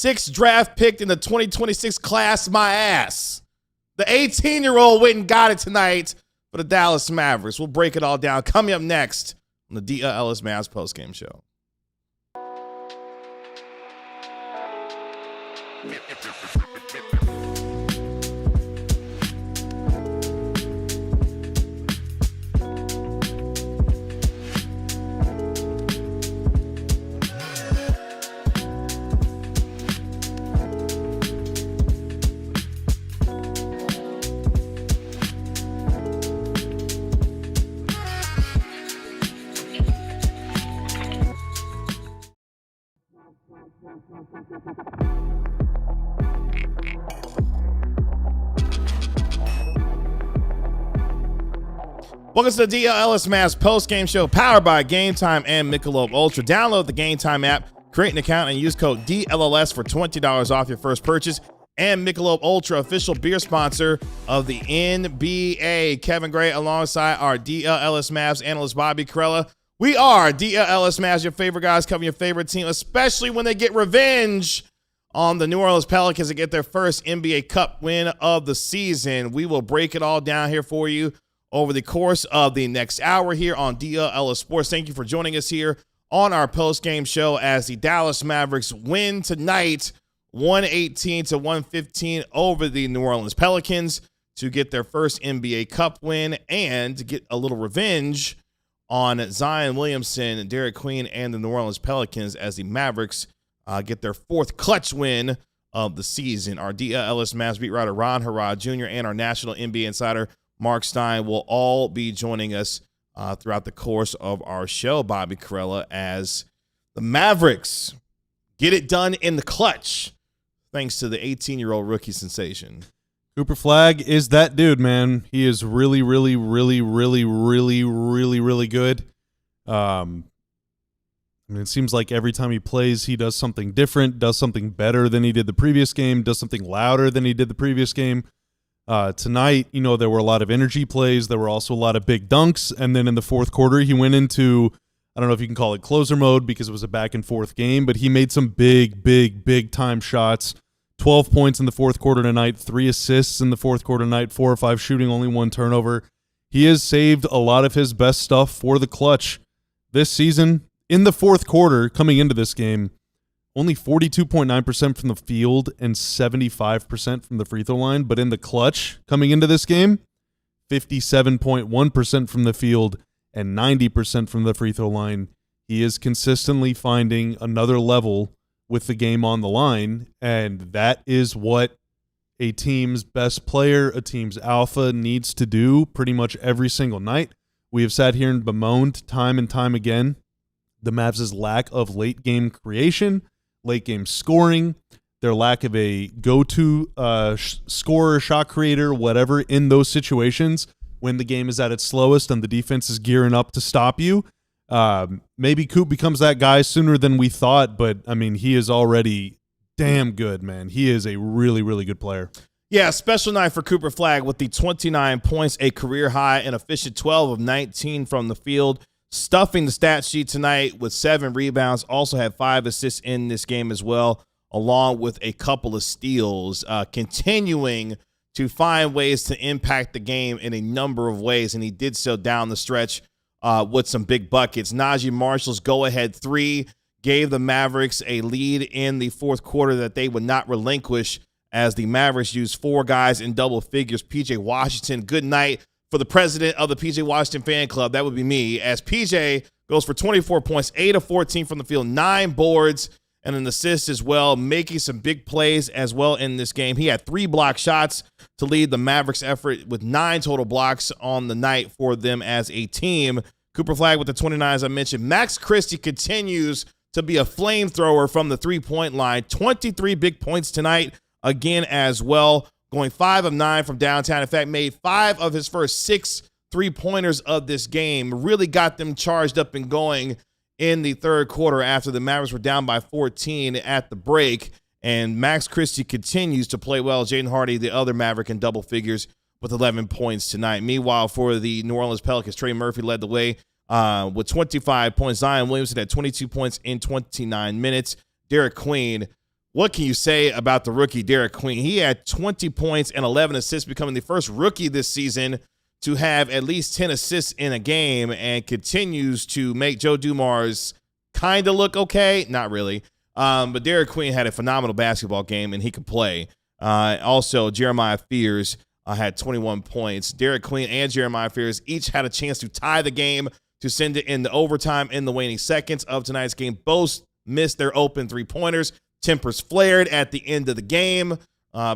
6th draft pick in the 2026 class, my ass. The 18-year-old went and got it tonight for the Dallas Mavericks. We'll break it all down. Coming up next on the DLLS Mavs postgame show. Welcome to the DLLS Mavs post-game show powered by Game Time and Michelob Ultra. Download the Game Time app, create an account, and use code DLLS for $20 off your first purchase. And Michelob Ultra, official beer sponsor of the NBA. Kevin Gray alongside our DLLS Mavs analyst Bobby Carella. We are DLLS Mavs, your favorite guys covering your favorite team, especially when they get revenge on the New Orleans Pelicans and get their first NBA Cup win of the season. We will break it all down here for you over the course of the next hour here on DLLS Sports. Thank you for joining us here on our post-game show as the Dallas Mavericks win tonight 118-115 over the New Orleans Pelicans to get their first NBA Cup win and to get a little revenge on Zion Williamson, Derek Queen, and the New Orleans Pelicans as the Mavericks get their 4th clutch win of the season. Our DLLS Mavs beat writer Harrod Jr. and our national NBA insider Marc Stein will all be joining us throughout the course of our show, Bobby Carella, as the Mavericks get it done in the clutch, thanks to the 18-year-old rookie sensation. Cooper Flagg is that dude, man. He is really, really, really, really, really, really, really good. I mean, it seems like every time he plays, he does something different, does something better than he did the previous game, does something louder than he did the previous game. Tonight, you know, there were a lot of energy plays. There were also a lot of big dunks. And then in the fourth quarter, he went into, I don't know if you can call it closer mode because it was a back and forth game, but he made some big time shots. 12 points in the fourth quarter tonight, 3 assists in the fourth quarter tonight, 4 or 5 shooting, only 1 turnover. He has saved a lot of his best stuff for the clutch this season. In the fourth quarter, coming into this game, only 42.9% from the field and 75% from the free throw line. But in the clutch, coming into this game, 57.1% from the field and 90% from the free throw line. He is consistently finding another level with the game on the line, and that is what a team's best player, a team's alpha, needs to do pretty much every single night. We have sat here and bemoaned time and time again the Mavs' lack of late-game creation, late-game scoring, their lack of a go-to scorer, shot creator, whatever, in those situations when the game is at its slowest and the defense is gearing up to stop you. Maybe Coop becomes that guy sooner than we thought, but, I mean, he is already damn good, man. He is a really, really good player. Yeah, special night for Cooper Flagg with the 29 points, a career high, an efficient 12 of 19 from the field. Stuffing the stat sheet tonight with 7 rebounds, also had 5 assists in this game as well, along with a couple of steals, continuing to find ways to impact the game in a number of ways, and he did so down the stretch with some big buckets. Naji Marshall's go-ahead 3 gave the Mavericks a lead in the fourth quarter that they would not relinquish as the Mavericks used 4 guys in double figures. PJ Washington, good night for the president of the PJ Washington fan club. That would be me, as PJ goes for 24 points, 8 of 14 from the field, 9 boards, and an assist as well, making some big plays as well in this game. He had 3 block shots to lead the Mavericks effort with 9 total blocks on the night for them as a team. Cooper Flagg with the 29, as I mentioned. Max Christie continues to be a flamethrower from the three-point line. 23 big points tonight again as well, going 5 of 9 from downtown. In fact, made 5 of his first 6 three-pointers of this game. Really got them charged up and going in the third quarter after the Mavericks were down by 14 at the break. And Max Christie continues to play well. Jaden Hardy, the other Maverick, in double figures with 11 points tonight. Meanwhile, for the New Orleans Pelicans, Trey Murphy led the way with 25 points. Zion Williamson had 22 points in 29 minutes. Derek Queen what can you say about the rookie Derek Queen? He had 20 points and 11 assists, becoming the first rookie this season to have at least 10 assists in a game, and continues to make Joe Dumars kind of look okay. Not really. But Derek Queen had a phenomenal basketball game, and he could play. Also, Jeremiah Fears had 21 points. Derek Queen and Jeremiah Fears each had a chance to tie the game to send it into overtime in the waning seconds of tonight's game. Both missed their open three-pointers. Tempers flared at the end of the game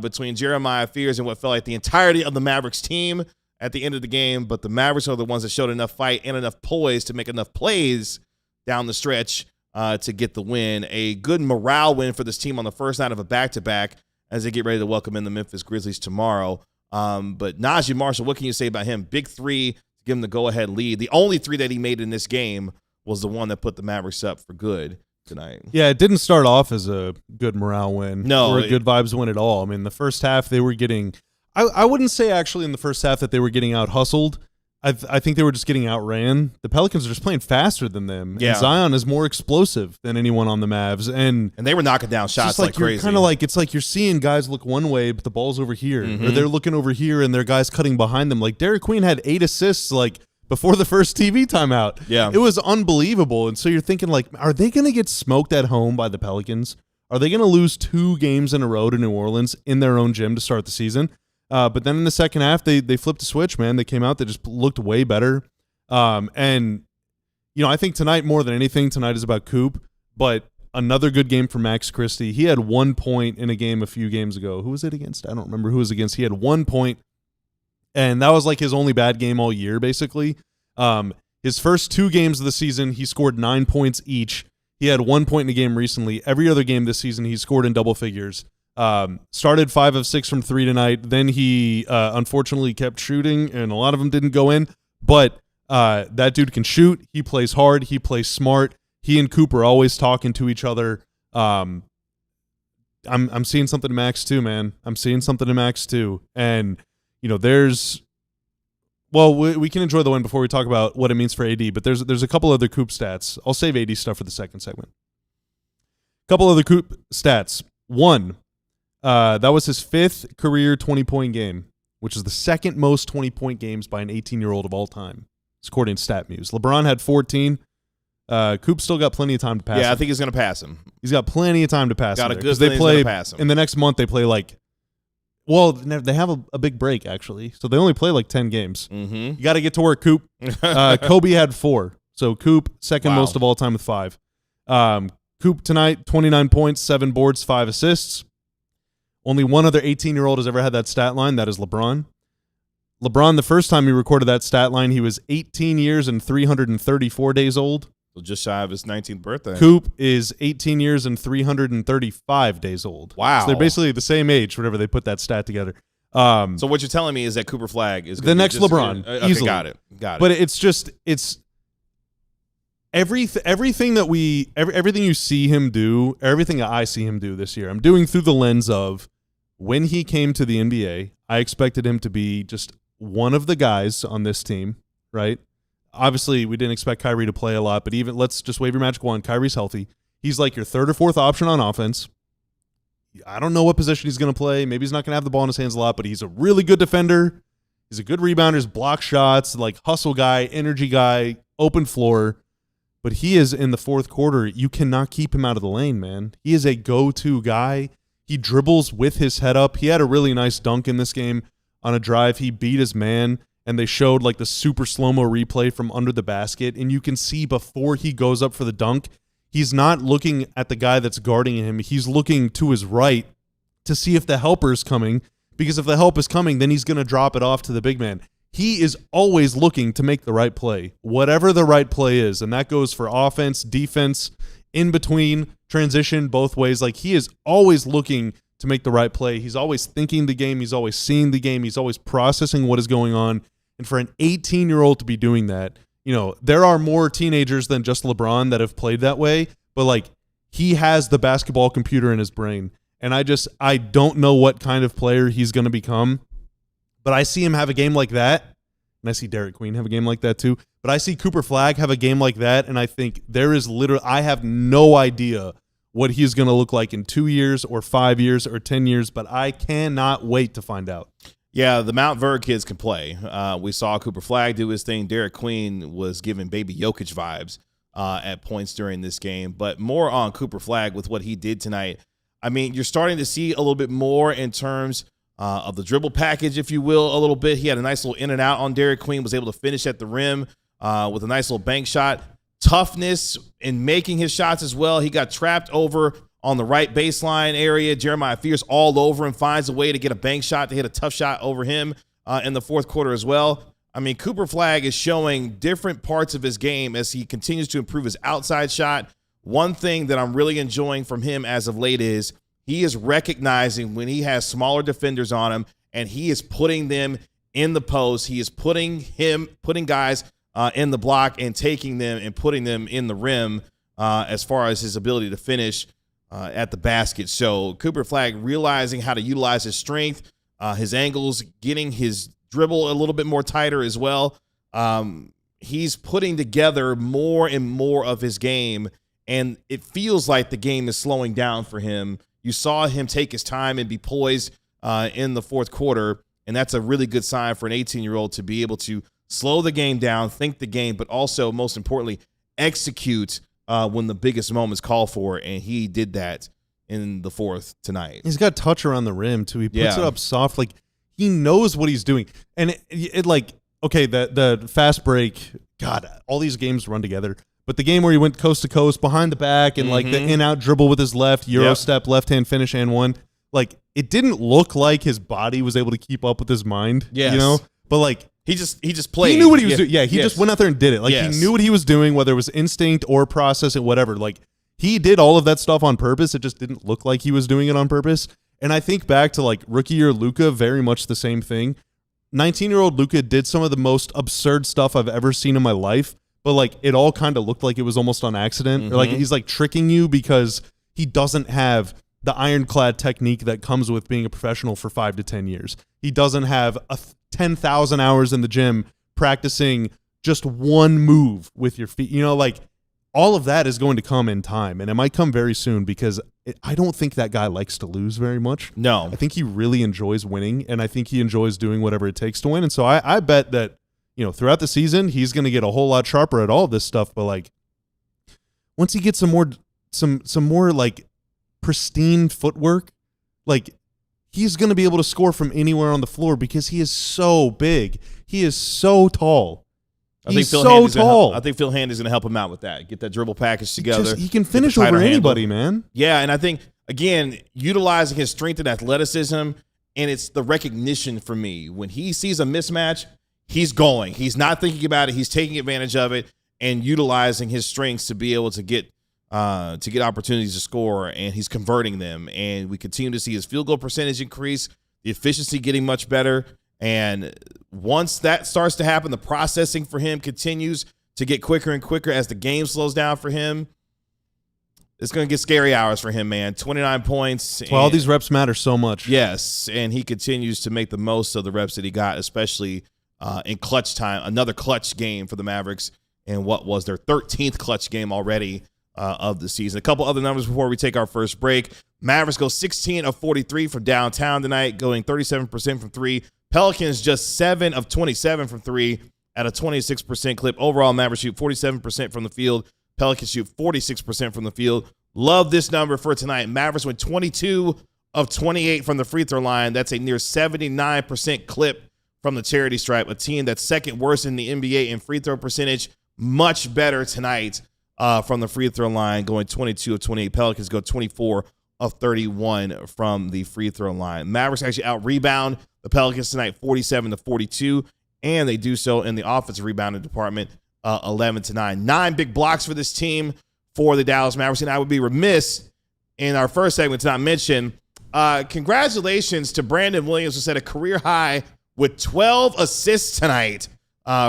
between Jeremiah Fears and what felt like the entirety of the Mavericks team at the end of the game. But the Mavericks are the ones that showed enough fight and enough poise to make enough plays down the stretch to get the win. A good morale win for this team on the first night of a back-to-back as they get ready to welcome in the Memphis Grizzlies tomorrow. But Naji Marshall, what can you say about him? Big three to give him the go-ahead lead. The only three that he made in this game was the one that put the Mavericks up for good tonight. Yeah, it didn't start off as a good morale win. No. Or a good vibes win at all. I mean, the first half they were getting – I wouldn't say actually in the first half that they were getting out-hustled. I think they were just getting outran. The Pelicans are just playing faster than them. Yeah. And Zion is more explosive than anyone on the Mavs. And they were knocking down shots like crazy. Kind of like it's like you're seeing guys look one way, but the ball's over here. Or they're looking over here and their guys cutting behind them. Like Derek Queen had 8 assists like before the first TV timeout. Yeah. It was unbelievable. And so you're thinking like, are they going to get smoked at home by the Pelicans? Are they going to lose 2 games in a row to New Orleans in their own gym to start the season? But then in the second half, they flipped a switch, man. They came out, they just looked way better. And, you know, I think tonight, more than anything, tonight is about Coop. But another good game for Max Christie. He had 1 point in a game a few games ago. Who was it against? I don't remember who was against. He had 1 point, and that was like his only bad game all year, basically. His first 2 games of the season, he scored 9 points each. He had 1 point in a game recently. Every other game this season, he scored in double figures. Started 5 of 6 from 3 tonight. Then he unfortunately kept shooting, and a lot of them didn't go in. But that dude can shoot. He plays hard. He plays smart. He and Cooper are always talking to each other. I'm seeing something to Max too, man. I'm seeing something to Max too. And you know, we can enjoy the win before we talk about what it means for AD. But there's a couple other Coop stats. I'll save AD stuff for the second segment. Couple other Coop stats. 1. That was his 5th career 20-point game, which is the second most 20-point games by an 18-year-old of all time, according to StatMuse. LeBron had 14. Coop still got plenty of time to pass him. I think he's going to pass him. He's got plenty of time to pass him. Got a good feeling he's going to pass him. In the next month, they play they have a big break, actually. So they only play like 10 games. You got to get to work, Coop. Kobe had 4. So Coop, second most of all time with 5. Coop tonight, 29 points, 7 boards, 5 assists. Only one other 18-year-old has ever had that stat line. That is LeBron. LeBron, the first time he recorded that stat line, he was 18 years and 334 days old. So just shy of his 19th birthday. Coop is 18 years and 335 days old. Wow. So they're basically the same age whenever they put that stat together. So what you're telling me is that Cooper Flagg is the next LeBron. Okay, easily. Got it. But it's everything you see him do, everything I see him do this year, I'm doing through the lens of when he came to the NBA, I expected him to be just one of the guys on this team, right? Obviously, we didn't expect Kyrie to play a lot, but even let's just wave your magic wand. Kyrie's healthy. He's like your 3rd or 4th option on offense. I don't know what position he's going to play. Maybe he's not going to have the ball in his hands a lot, but he's a really good defender. He's a good rebounder, he's block shots, like hustle guy, energy guy, open floor. But he is in the 4th quarter. You cannot keep him out of the lane, man. He is a go-to guy. He dribbles with his head up. He had a really nice dunk in this game on a drive. He beat his man, and they showed like the super slow-mo replay from under the basket, and you can see before he goes up for the dunk, he's not looking at the guy that's guarding him. He's looking to his right to see if the helper is coming, because if the help is coming, then he's going to drop it off to the big man. He is always looking to make the right play, whatever the right play is, and that goes for offense, defense, in between, transition, both ways. Like, he is always looking to make the right play. He's always thinking the game. He's always seeing the game. He's always processing what is going on. And for an 18-year-old to be doing that, you know, there are more teenagers than just LeBron that have played that way, but, like, he has the basketball computer in his brain. And I don't know what kind of player he's going to become, but I see him have a game like that, and I see Derek Queen have a game like that too, but I see Cooper Flagg have a game like that, and I think there is literally, I have no idea what he's going to look like in 2 years or 5 years or 10 years, but I cannot wait to find out. Yeah, the Mount Vernon kids can play. We saw Cooper Flagg do his thing. Derek Queen was giving baby Jokic vibes at points during this game. But more on Cooper Flagg with what he did tonight. I mean, you're starting to see a little bit more in terms of the dribble package, if you will, a little bit. He had a nice little in and out on Derek Queen, was able to finish at the rim with a nice little bank shot. Toughness in making his shots as well. He got trapped over on the right baseline area. Jeremiah Fears all over him, finds a way to get a bank shot to hit a tough shot over him in the fourth quarter as well. I mean, Cooper Flagg is showing different parts of his game as he continues to improve his outside shot. One thing that I'm really enjoying from him as of late is he is recognizing when he has smaller defenders on him, and he is putting them in the post. He is putting guys in the block and taking them and putting them in the rim as far as his ability to finish at the basket. So Cooper Flagg realizing how to utilize his strength, his angles, getting his dribble a little bit more tighter as well. He's putting together more and more of his game, and it feels like the game is slowing down for him. You saw him take his time and be poised in the fourth quarter, and that's a really good sign for an 18-year-old to be able to slow the game down, think the game, but also, most importantly, execute when the biggest moments call for it, and he did that in the fourth tonight. He's got touch around the rim, too. He puts it up soft. Like, he knows what he's doing. And it like, okay, the fast break, God, all these games run together. But the game where he went coast to coast, behind the back, and like the in-out dribble with his left, Euro step, left-hand finish, and one, like, it didn't look like his body was able to keep up with his mind, you know? But, like, He just played. He knew what he was doing. Yeah, he just went out there and did it. Like, he knew what he was doing, whether it was instinct or process and whatever. Like, he did all of that stuff on purpose. It just didn't look like he was doing it on purpose. And I think back to, like, rookie year Luka, very much the same thing. 19-year-old Luka did some of the most absurd stuff I've ever seen in my life, but, like, it all kind of looked like it was almost on accident. Or, like, he's, like, tricking you because he doesn't have the ironclad technique that comes with being a professional for 5 to 10 years. He doesn't have 10,000 hours in the gym practicing just one move with your feet. You know, like, all of that is going to come in time, and it might come very soon because I don't think that guy likes to lose very much. No. I think he really enjoys winning, and I think he enjoys doing whatever it takes to win. And so I bet that, you know, throughout the season, he's going to get a whole lot sharper at all this stuff. But, like, once he gets some more like pristine footwork, like, he's going to be able to score from anywhere on the floor because he is so big. He is so tall. He's so tall. I think Phil Handy's going to help him out with that. Get that dribble package together. He can finish over anybody, man. Yeah, and I think, again, utilizing his strength and athleticism, and it's the recognition for me. When he sees a mismatch, he's going. He's not thinking about it. He's taking advantage of it and utilizing his strengths to be able to get opportunities to score, and he's converting them. And we continue to see his field goal percentage increase, the efficiency getting much better. And once that starts to happen, the processing for him continues to get quicker and quicker as the game slows down for him. It's going to get scary hours for him, man. 29 points. Well, all these reps matter so much. Yes, and he continues to make the most of the reps that he got, especially in clutch time. Another clutch game for the Mavericks, and what was their 13th clutch game already of the season. A couple other numbers before we take our first break. Mavericks go 16 of 43 from downtown tonight, going 37% from three. Pelicans just 7 of 27 from three at a 26% clip. Overall, Mavericks shoot 47% from the field. Pelicans shoot 46% from the field. Love this number for tonight. Mavericks went 22 of 28 from the free throw line. That's a near 79% clip from the charity stripe, a team that's second worst in the NBA in free throw percentage. Much better tonight from the free throw line, going 22 of 28. Pelicans go 24 of 31 from the free throw line. Mavericks actually out-rebound the Pelicans tonight 47-42, and they do so in the offensive rebounding department 11-9. 9 big blocks for this team for the Dallas Mavericks, and I would be remiss in our first segment to not mention congratulations to Brandon Williams, who set a career high with 12 assists tonight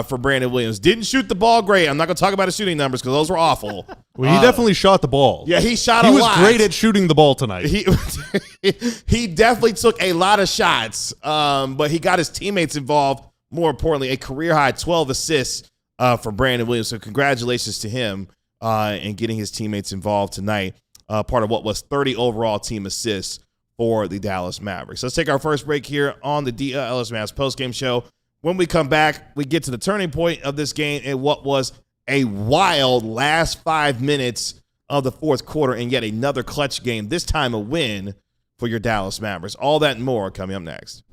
for Brandon Williams. Didn't shoot the ball great. I'm not going to talk about his shooting numbers because those were awful. Well, he definitely shot the ball. Yeah, he shot a lot. He was great at shooting the ball tonight. He definitely took a lot of shots, but he got his teammates involved. More importantly, a career-high 12 assists for Brandon Williams. So congratulations to him in getting his teammates involved tonight. part of what was 30 overall team assists for the Dallas Mavericks. Let's take our first break here on the DLLS Mavs postgame show. When we come back, we get to the turning point of this game in what was a wild last 5 minutes of the fourth quarter and yet another clutch game, this time a win for your Dallas Mavericks. All that and more coming up next.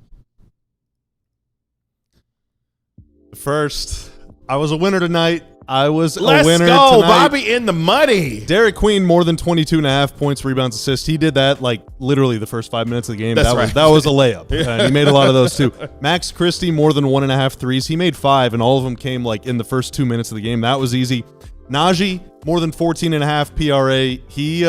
First, I was a winner tonight. Let's a winner go, tonight. Bobby in the money. Derek Queen, more than 22.5 points, rebounds, assists. He did that like literally the first 5 minutes of the game. That's that right. was a layup. And he made a lot of those too. Max Christie, more than 1.5 threes. He made 5, and all of them came like in the first 2 minutes of the game. That was easy. Naji, more than 14.5 PRA. He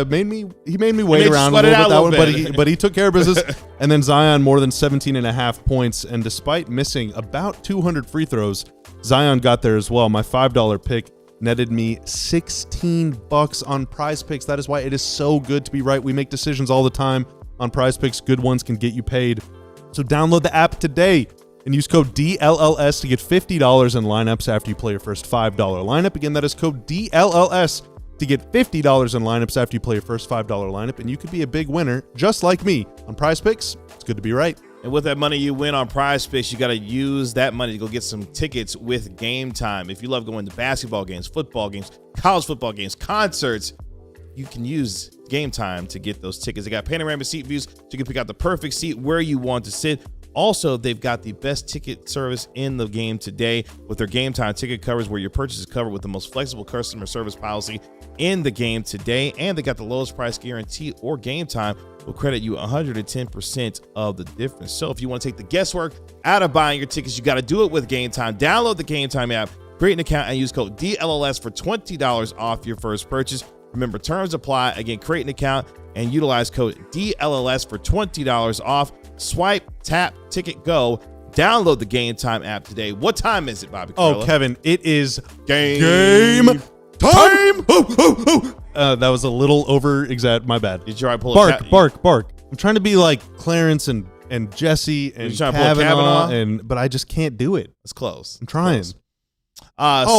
made me wait around a little bit, but he took care of business. And then Zion, more than 17.5 points. And despite missing about 200 free throws, Zion got there as well. My $5 pick netted me $16 on Prize Picks. That is why it is so good to be right. We make decisions all the time on Prize Picks. Good ones can get you paid. So download the app today and use code DLLS to get $50 in lineups after you play your first $5 lineup. Again, that is code DLLS to get $50 in lineups after you play your first $5 lineup, and you could be a big winner just like me on Prize Picks. It's good to be right. And with that money you win on Prize Picks, you got to use that money to go get some tickets with Game Time. If you love going to basketball games, football games, college football games, concerts, you can use Game Time to get those tickets. They got panoramic seat views, so you can pick out the perfect seat where you want to sit. Also, they've got the best ticket service in the game today with their Game Time ticket covers, where your purchase is covered with the most flexible customer service policy in the game today. And they got the lowest price guarantee, or Game Time will credit you 110% of the difference. So if you want to take the guesswork out of buying your tickets, you got to do it with Game Time. Download the Game Time app, create an account, and use code DLLS for $20 off your first purchase. Remember, terms apply. Again, create an account and utilize code DLLS for $20 off. Swipe, tap, ticket, go. Download the Game Time app today. What time is it, Bobby Carlo? Oh, Kevin, it is game time. That was a little over exact. My bad. Did you try to pull bark. I'm trying to be like Clarence and Jesse and Kavanaugh, but I just can't do it. It's close. I'm trying.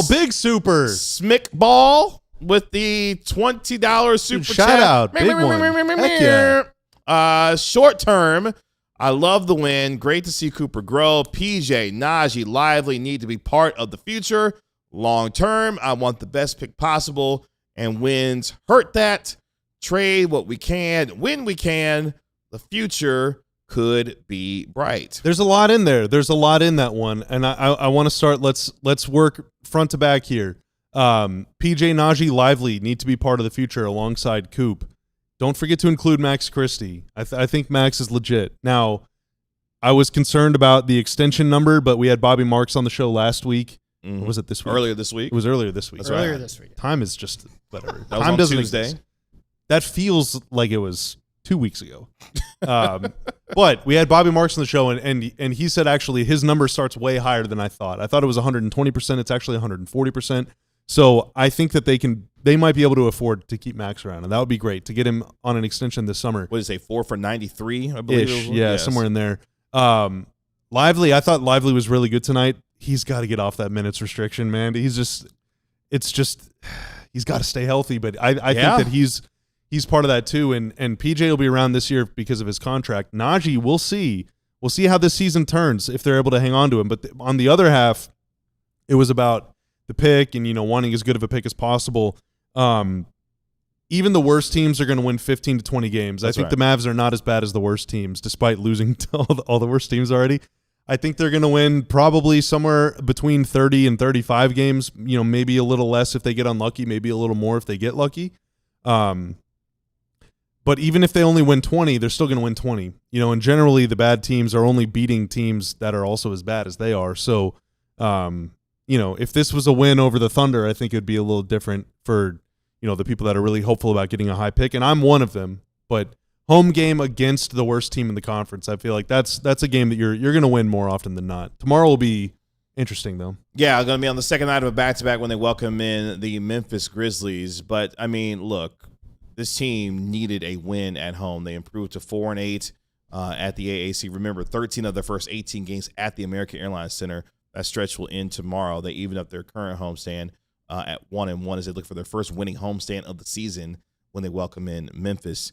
Big super Smick Ball with the $20 super shout chat. Out, big one. Heck yeah. Short term, I love the win. Great to see Cooper grow. PJ, Naji, Lively need to be part of the future. Long term, I want the best pick possible, and wins hurt that. Trade what we can when we can. The future could be bright. There's a lot in there. There's a lot in that one, and I want to start. Let's work front to back here. PJ, Naji, Lively need to be part of the future alongside Coop. Don't forget to include Max Christie. I think Max is legit. Now, I was concerned about the extension number, but we had Bobby Marks on the show last week. Mm-hmm. Or was it this week? Earlier this week. It was earlier this week. That's earlier right. this week. Time is just whatever. That was Time on doesn't Tuesday. exist. That feels like it was 2 weeks ago. But we had Bobby Marks on the show, and he said actually his number starts way higher than I thought. I thought it was 120%. It's actually 140%. So I think that they might be able to afford to keep Max around, and that would be great to get him on an extension this summer. What did you say, 4 for 93, I believe? Ish, yeah, somewhere in there. Lively, I thought Lively was really good tonight. He's got to get off that minutes restriction, man. He's got to stay healthy, but I think that he's part of that too, and PJ will be around this year because of his contract. Naji, we'll see. We'll see how this season turns if they're able to hang on to him. But on the other half, it was about the pick and, wanting as good of a pick as possible. Even the worst teams are going to win 15 to 20 games. I think the Mavs are not as bad as the worst teams, despite losing to all the worst teams already. I think they're going to win probably somewhere between 30 and 35 games, maybe a little less if they get unlucky, maybe a little more if they get lucky. But even if they only win 20, they're still going to win 20. And generally the bad teams are only beating teams that are also as bad as they are. So, if this was a win over the Thunder, I think it would be a little different for, the people that are really hopeful about getting a high pick. And I'm one of them. But home game against the worst team in the conference, I feel like that's a game that you're going to win more often than not. Tomorrow will be interesting, though. Yeah, going to be on the second night of a back-to-back when they welcome in the Memphis Grizzlies. But, look, this team needed a win at home. They improved to 4-8 at the AAC. Remember, 13 of their first 18 games at the American Airlines Center. That stretch will end tomorrow. They even up their current homestand at 1-1 as they look for their first winning homestand of the season when they welcome in Memphis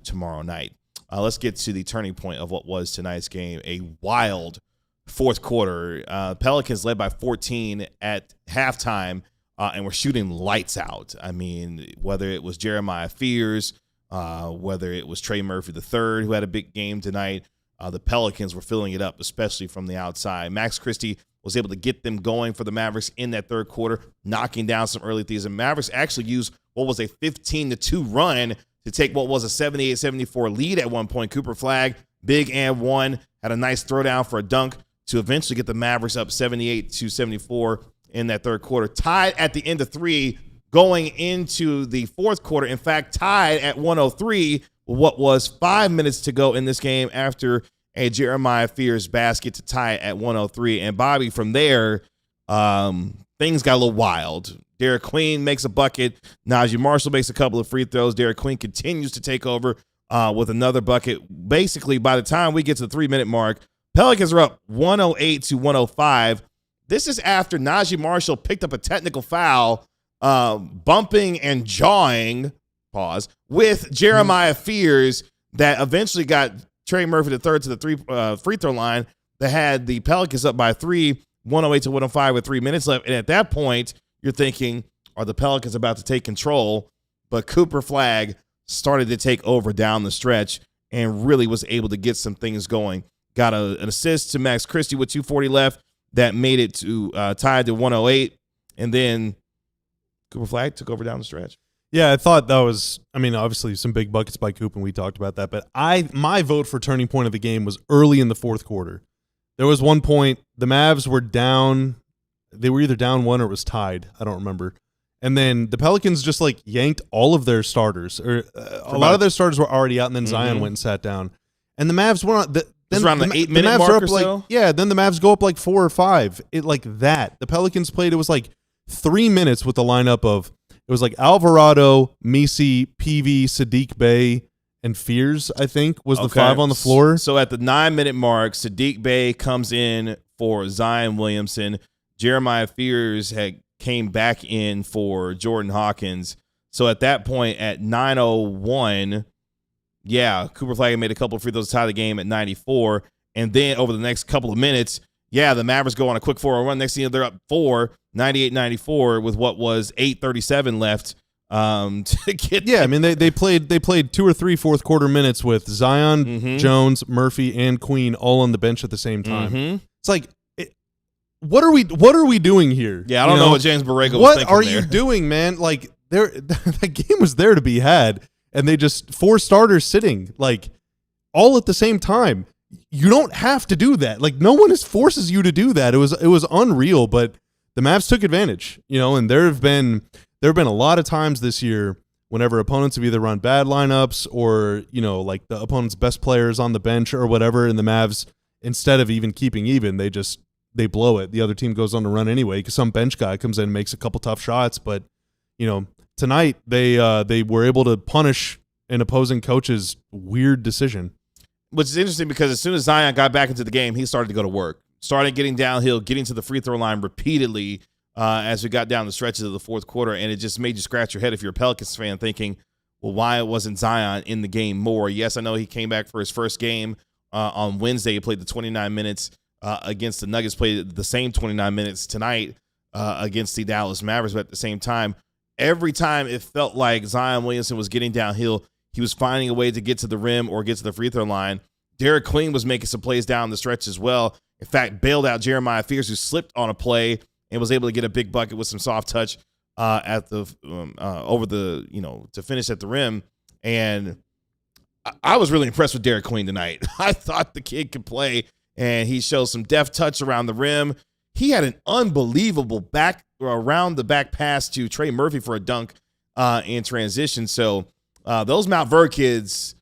tomorrow night. Let's get to the turning point of what was tonight's game. A wild fourth quarter. Pelicans led by 14 at halftime, and were shooting lights out. I mean, whether it was Jeremiah Fears, whether it was Trey Murphy III, who had a big game tonight, the Pelicans were filling it up, especially from the outside. Max Christie was able to get them going for the Mavericks in that third quarter, knocking down some early threes. And Mavericks actually used what was a 15-2 run to take what was a 78-74 lead at one point. Cooper Flagg, big and one, had a nice throwdown for a dunk to eventually get the Mavericks up 78-74 in that third quarter. Tied at the end of three going into the fourth quarter. In fact, tied at 103 with what was 5 minutes to go in this game after a Jeremiah Fears basket to tie it at 103. And Bobby, from there, things got a little wild. Derek Queen makes a bucket. Naji Marshall makes a couple of free throws. Derek Queen continues to take over with another bucket. Basically, by the time we get to the 3-minute mark, Pelicans are up 108-105. This is after Naji Marshall picked up a technical foul, bumping and jawing, with Jeremiah Fears that eventually got Trey Murphy III to the free throw line that had the Pelicans up by 3, 108-105 with 3 minutes left. And at that point, you're thinking, are the Pelicans about to take control? But Cooper Flagg started to take over down the stretch and really was able to get some things going. Got an assist to Max Christie with 2:40 left that made it to tied to 108. And then Cooper Flagg took over down the stretch. Yeah, I thought that was, obviously some big buckets by Coop, and we talked about that. But my vote for turning point of the game was early in the fourth quarter. There was one point, the Mavs were down. They were either down one or it was tied. I don't remember. And then the Pelicans just yanked all of their starters. Or a lot of their starters were already out, and then Zion went and sat down. And the Mavs went on. Then around the 8-minute mark or so? Yeah, then the Mavs go up 4 or 5. That. The Pelicans played, it was 3 minutes with the lineup of, it was Alvarado, Misi, PV, Sadiq Bey, and Fears, I think, was the 5 on the floor. So at the 9-minute mark, Sadiq Bey comes in for Zion Williamson. Jeremiah Fears came back in for Jordan Hawkins. So at that point, at 9:01, Cooper Flagg made a couple of free throws to tie the game at 94. And then over the next couple of minutes, the Mavericks go on a quick 4-0 run. Next thing they're up 4, 98-94 with what was 8:37 left to get. Yeah, they played 2 or 3 fourth quarter minutes with Zion, Jones, Murphy, and Queen all on the bench at the same time. It's what are we doing here? Yeah, I don't know what James Borrego was what thinking are there. you doing, man? That game was there to be had, and they just 4 starters sitting all at the same time. You don't have to do that. No one forces you to do that. It was unreal, but the Mavs took advantage, and there have been a lot of times this year whenever opponents have either run bad lineups or, the opponent's best players on the bench or whatever, and the Mavs, instead of even keeping even, they blow it. The other team goes on to run anyway because some bench guy comes in and makes a couple tough shots. But, tonight they were able to punish an opposing coach's weird decision. Which is interesting because as soon as Zion got back into the game, he started to go to work. Started getting downhill, getting to the free throw line repeatedly as we got down the stretches of the fourth quarter. And it just made you scratch your head if you're a Pelicans fan thinking, well, why wasn't Zion in the game more? Yes, I know he came back for his first game on Wednesday. He played the 29 minutes against the Nuggets, played the same 29 minutes tonight against the Dallas Mavericks. But at the same time, every time it felt like Zion Williamson was getting downhill, he was finding a way to get to the rim or get to the free throw line. Derek Queen was making some plays down the stretch as well. In fact, bailed out Jeremiah Fears, who slipped on a play and was able to get a big bucket with some soft touch at the over the to finish at the rim. And I was really impressed with Derek Queen tonight. I thought the kid could play, and he showed some deft touch around the rim. He had an unbelievable around the back pass to Trey Murphy for a dunk in transition. So those Mount Verde kids,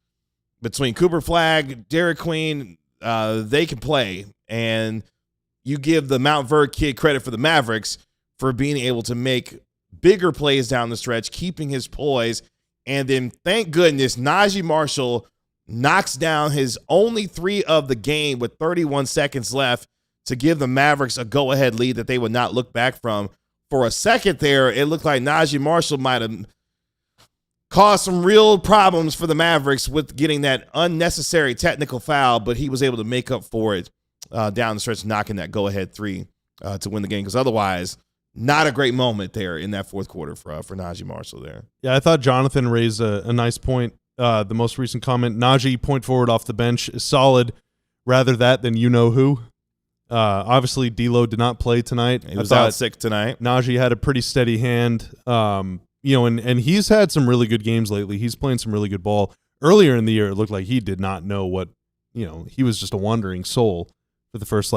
between Cooper Flagg, Derek Queen, they can play. And you give the Mount Verde kid credit for the Mavericks for being able to make bigger plays down the stretch, keeping his poise. And then, thank goodness, Naji Marshall knocks down his only 3 of the game with 31 seconds left to give the Mavericks a go-ahead lead that they would not look back from. For a second there, it looked like Naji Marshall might have caused some real problems for the Mavericks with getting that unnecessary technical foul, but he was able to make up for it down the stretch, knocking that go-ahead three to win the game, because otherwise, not a great moment there in that fourth quarter for Naji Marshall there. Yeah, I thought Jonathan raised a nice point. The most recent comment, Naji, point forward off the bench, is solid. Rather that than you-know-who. Obviously, D'Lo did not play tonight. He was out sick tonight. Naji had a pretty steady hand. And he's had some really good games lately. He's playing some really good ball. Earlier in the year, it looked like he did not know what, he was just a wandering soul for the first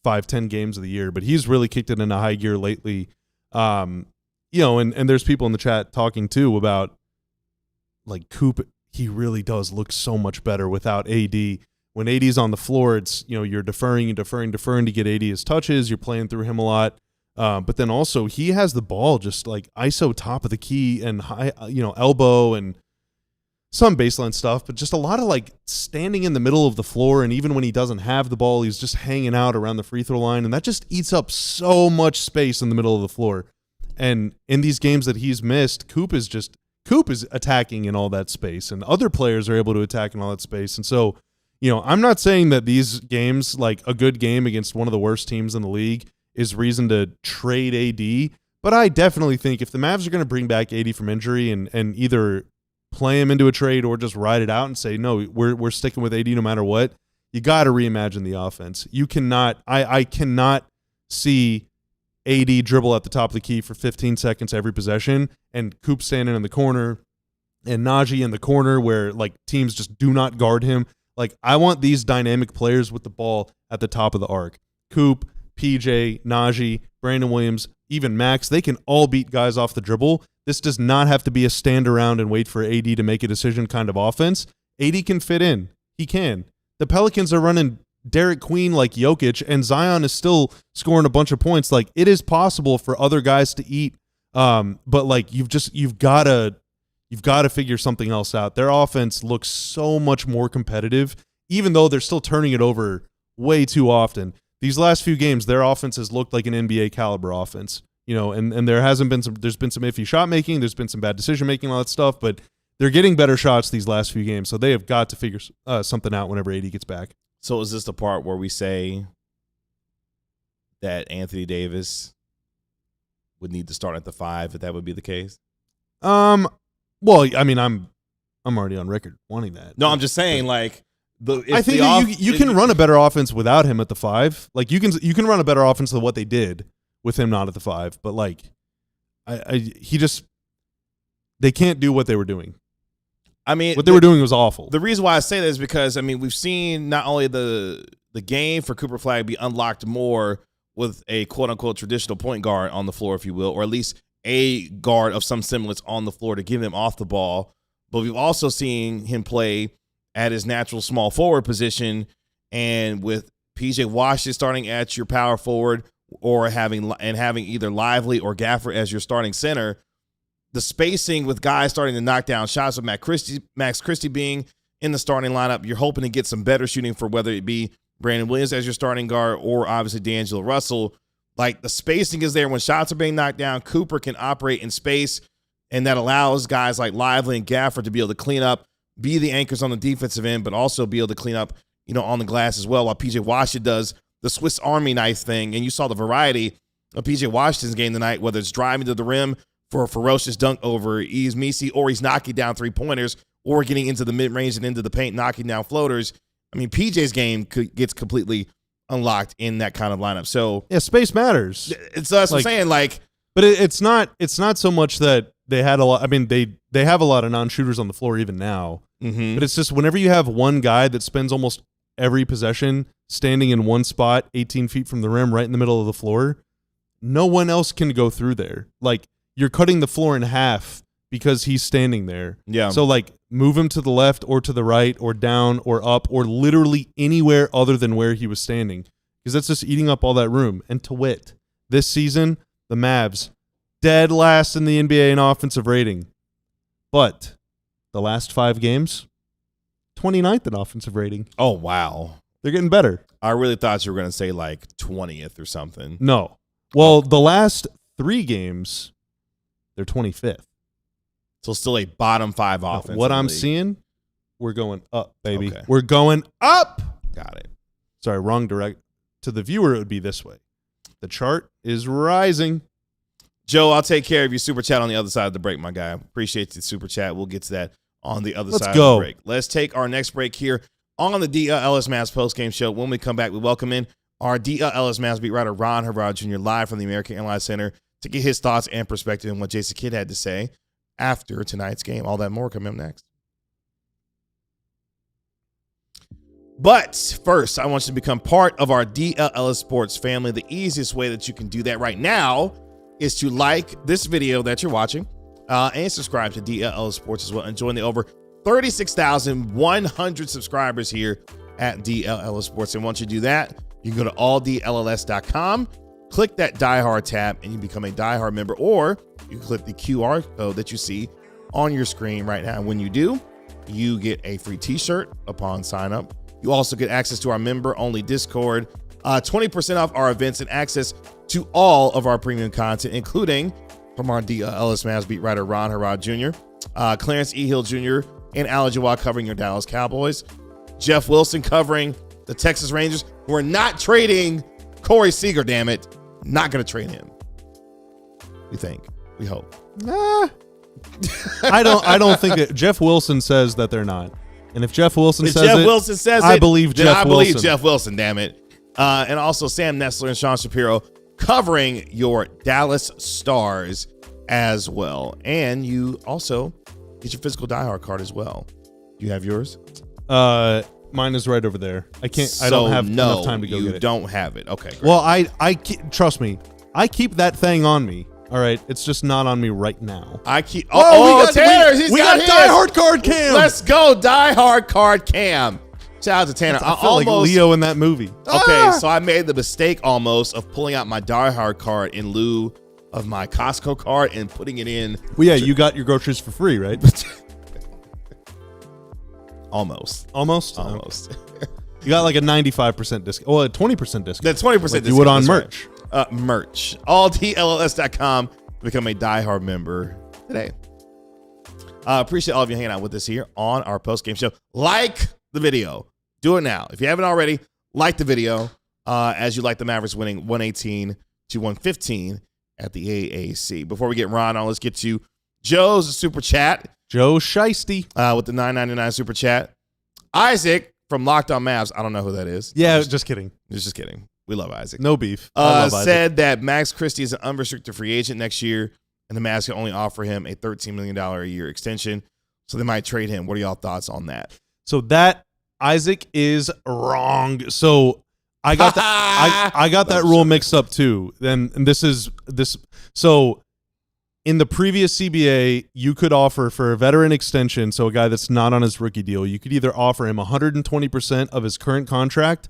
5-10 games of the year, but he's really kicked it into high gear lately. And there's people in the chat talking too about Coop. He really does look so much better without AD. When AD's on the floor, it's, you're deferring to get AD his touches. You're playing through him a lot. But then also he has the ball just ISO top of the key and high, elbow and some baseline stuff, but just a lot of standing in the middle of the floor. And even when he doesn't have the ball, he's just hanging out around the free throw line. And that just eats up so much space in the middle of the floor. And in these games that he's missed, Coop is attacking in all that space, and other players are able to attack in all that space. And so, I'm not saying that these games, a good game against one of the worst teams in the league, is reason to trade AD. But I definitely think if the Mavs are going to bring back AD from injury and either play him into a trade or just ride it out and say, no, we're sticking with AD no matter what, you got to reimagine the offense. You cannot, I cannot see AD dribble at the top of the key for 15 seconds every possession and Coop standing in the corner and Naji in the corner where teams just do not guard him. I want these dynamic players with the ball at the top of the arc. Coop, PJ, Naji, Brandon Williams, even Max, they can all beat guys off the dribble. This does not have to be a stand around and wait for AD to make a decision kind of offense. AD can fit in. He can. The Pelicans are running Derek Queen like Jokic, and Zion is still scoring a bunch of points. It is possible for other guys to eat, but you've got to figure something else out. Their offense looks so much more competitive, even though they're still turning it over way too often. These last few games, their offense has looked like an NBA caliber offense, and there's been some iffy shot making, there's been some bad decision making, all that stuff, but they're getting better shots these last few games, so they have got to figure something out whenever AD gets back. So is this the part where we say that Anthony Davis would need to start at the 5 if that would be the case? Well, I mean, I'm already on record wanting that. No, I'm just saying, I think that you can run a better offense without him at the 5. You can run a better offense than what they did with him not at the 5. But they can't do what they were doing. I mean, what they were doing was awful. The reason why I say that is because, we've seen not only the game for Cooper Flagg be unlocked more with a quote-unquote traditional point guard on the floor, if you will, or at least a guard of some semblance on the floor to give him off the ball, but we've also seen him play at his natural small forward position, and with PJ Washington starting at your power forward or having either Lively or Gafford as your starting center, the spacing with guys starting to knock down shots with Max Christie being in the starting lineup, you're hoping to get some better shooting for whether it be Brandon Williams as your starting guard or obviously D'Angelo Russell. The spacing is there when shots are being knocked down. Cooper can operate in space, and that allows guys like Lively and Gafford to be able to clean up, be the anchors on the defensive end, but also be able to clean up, on the glass as well, while PJ Washington does the Swiss Army knife thing. And you saw the variety of PJ Washington's game tonight, whether it's driving to the rim for a ferocious dunk over Yves Missi, or he's knocking down three-pointers, or getting into the mid-range and into the paint, knocking down floaters. PJ's game gets completely unlocked in that kind of lineup. So yeah, space matters. That's what I'm saying. But it's not so much that they had a lot. They have a lot of non-shooters on the floor even now. Mm-hmm. But it's just whenever you have one guy that spends almost every possession standing in one spot, 18 feet from the rim, right in the middle of the floor, no one else can go through there. You're cutting the floor in half because he's standing there. Yeah. So move him to the left or to the right or down or up or literally anywhere other than where he was standing, because that's just eating up all that room. And to wit, this season, the Mavs, dead last in the NBA in offensive rating. But the last 5 games, 29th in offensive rating. Oh, wow. They're getting better. I really thought you were going to say 20th or something. No. Well, the last 3 games, they're 25th. So still a bottom 5 offense. What I'm seeing, we're going up, baby. Okay. We're going up. Got it. Sorry, wrong direct. To the viewer, it would be this way. The chart is rising. Joe, I'll take care of your super chat on the other side of the break, my guy. Appreciate the super chat. We'll get to that on the other side of the break. Let's take our next break here on the DLLS Mavs postgame show. When we come back, we welcome in our DLLS Mavs beat writer Harrod Jr. live from the American Airlines Center to get his thoughts and perspective on what Jason Kidd had to say after tonight's game. All that more coming up next. But first, I want you to become part of our DLLS Sports family. The easiest way that you can do that right now is to like this video that you're watching and subscribe to DLLS Sports as well and join the over 36,100 subscribers here at DLLS Sports. And once you do that, you can go to alldlls.com, click that Die Hard tab, and you become a Die Hard member, or you can click the QR code that you see on your screen right now. When you do, you get a free t-shirt upon sign up. You also get access to our member-only Discord, 20% off our events, and access to all of our premium content, including from our DLLS Mavs beat writer Harrod Jr., Clarence E. Hill Jr., and Al Jawad covering your Dallas Cowboys, Jeff Wilson covering the Texas Rangers, who are not trading Corey Seager, damn it. Not going to trade him. We think. We hope. I don't think that. Jeff Wilson says that they're not. And if Jeff Wilson says it, I believe Jeff Wilson. I believe Jeff Wilson, damn it. And also Sam Nessler and Sean Shapiro covering your Dallas Stars as well. And you also get your physical Die Hard card as well. Do you have yours? Mine is right over there. I don't have enough time to go get it. You don't have it. Okay, great. Well, trust me. I keep that thing on me. All right, it's just not on me right now. I keep. Oh, Tanner, we got Die Hard card Cam. Let's go, Die Hard card Cam. Shout out to Tanner. I feel like Leo in that movie. Okay, so I made the mistake almost of pulling out my Die Hard card in lieu of my Costco card and putting it in. Well, yeah, you got your groceries for free, right? Almost. You got like a 95% discount. Well, a 20% discount. The 20% discount. You would on merch. Right. Merch. AllDLLS.com. Become a diehard member today. Appreciate all of you hanging out with us here on our post-game show. Like the video. Do it now. If you haven't already, like the video as you like the Mavericks winning 118-115 at the AAC. Before we get Ron on, let's get to Joe's super chat. Joe Shiesty with the $9.99 super chat. Isaac from Locked On Mavs. I don't know who that is. Yeah, just kidding. Just kidding. We love Isaac. No beef. Said that Max Christie is an unrestricted free agent next year, and the Mavs can only offer him a $13 million a year extension, so they might trade him. What are y'all thoughts on that? So that Isaac is wrong. So I got I got that rule mixed up too. And this. So in the previous CBA, you could offer for a veteran extension, so a guy that's not on his rookie deal, you could either offer him 120% of his current contract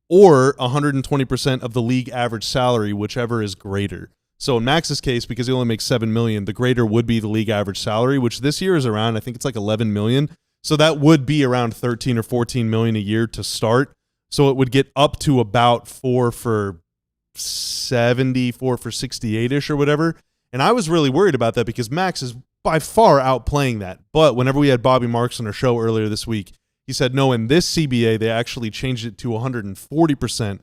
or 120% of the league average salary, whichever is greater. So in Max's case, because he only makes $7 million, the greater would be the league average salary, which this year is around, I think it's like $11 million. So that would be around $13 or $14 million a year to start. So it would get up to about 4 for 70, 4 for 68-ish or whatever. And I was really worried about that because Max is by far outplaying that. But whenever we had Bobby Marks on our show earlier this week, he said, no, in this CBA, they actually changed it to 140%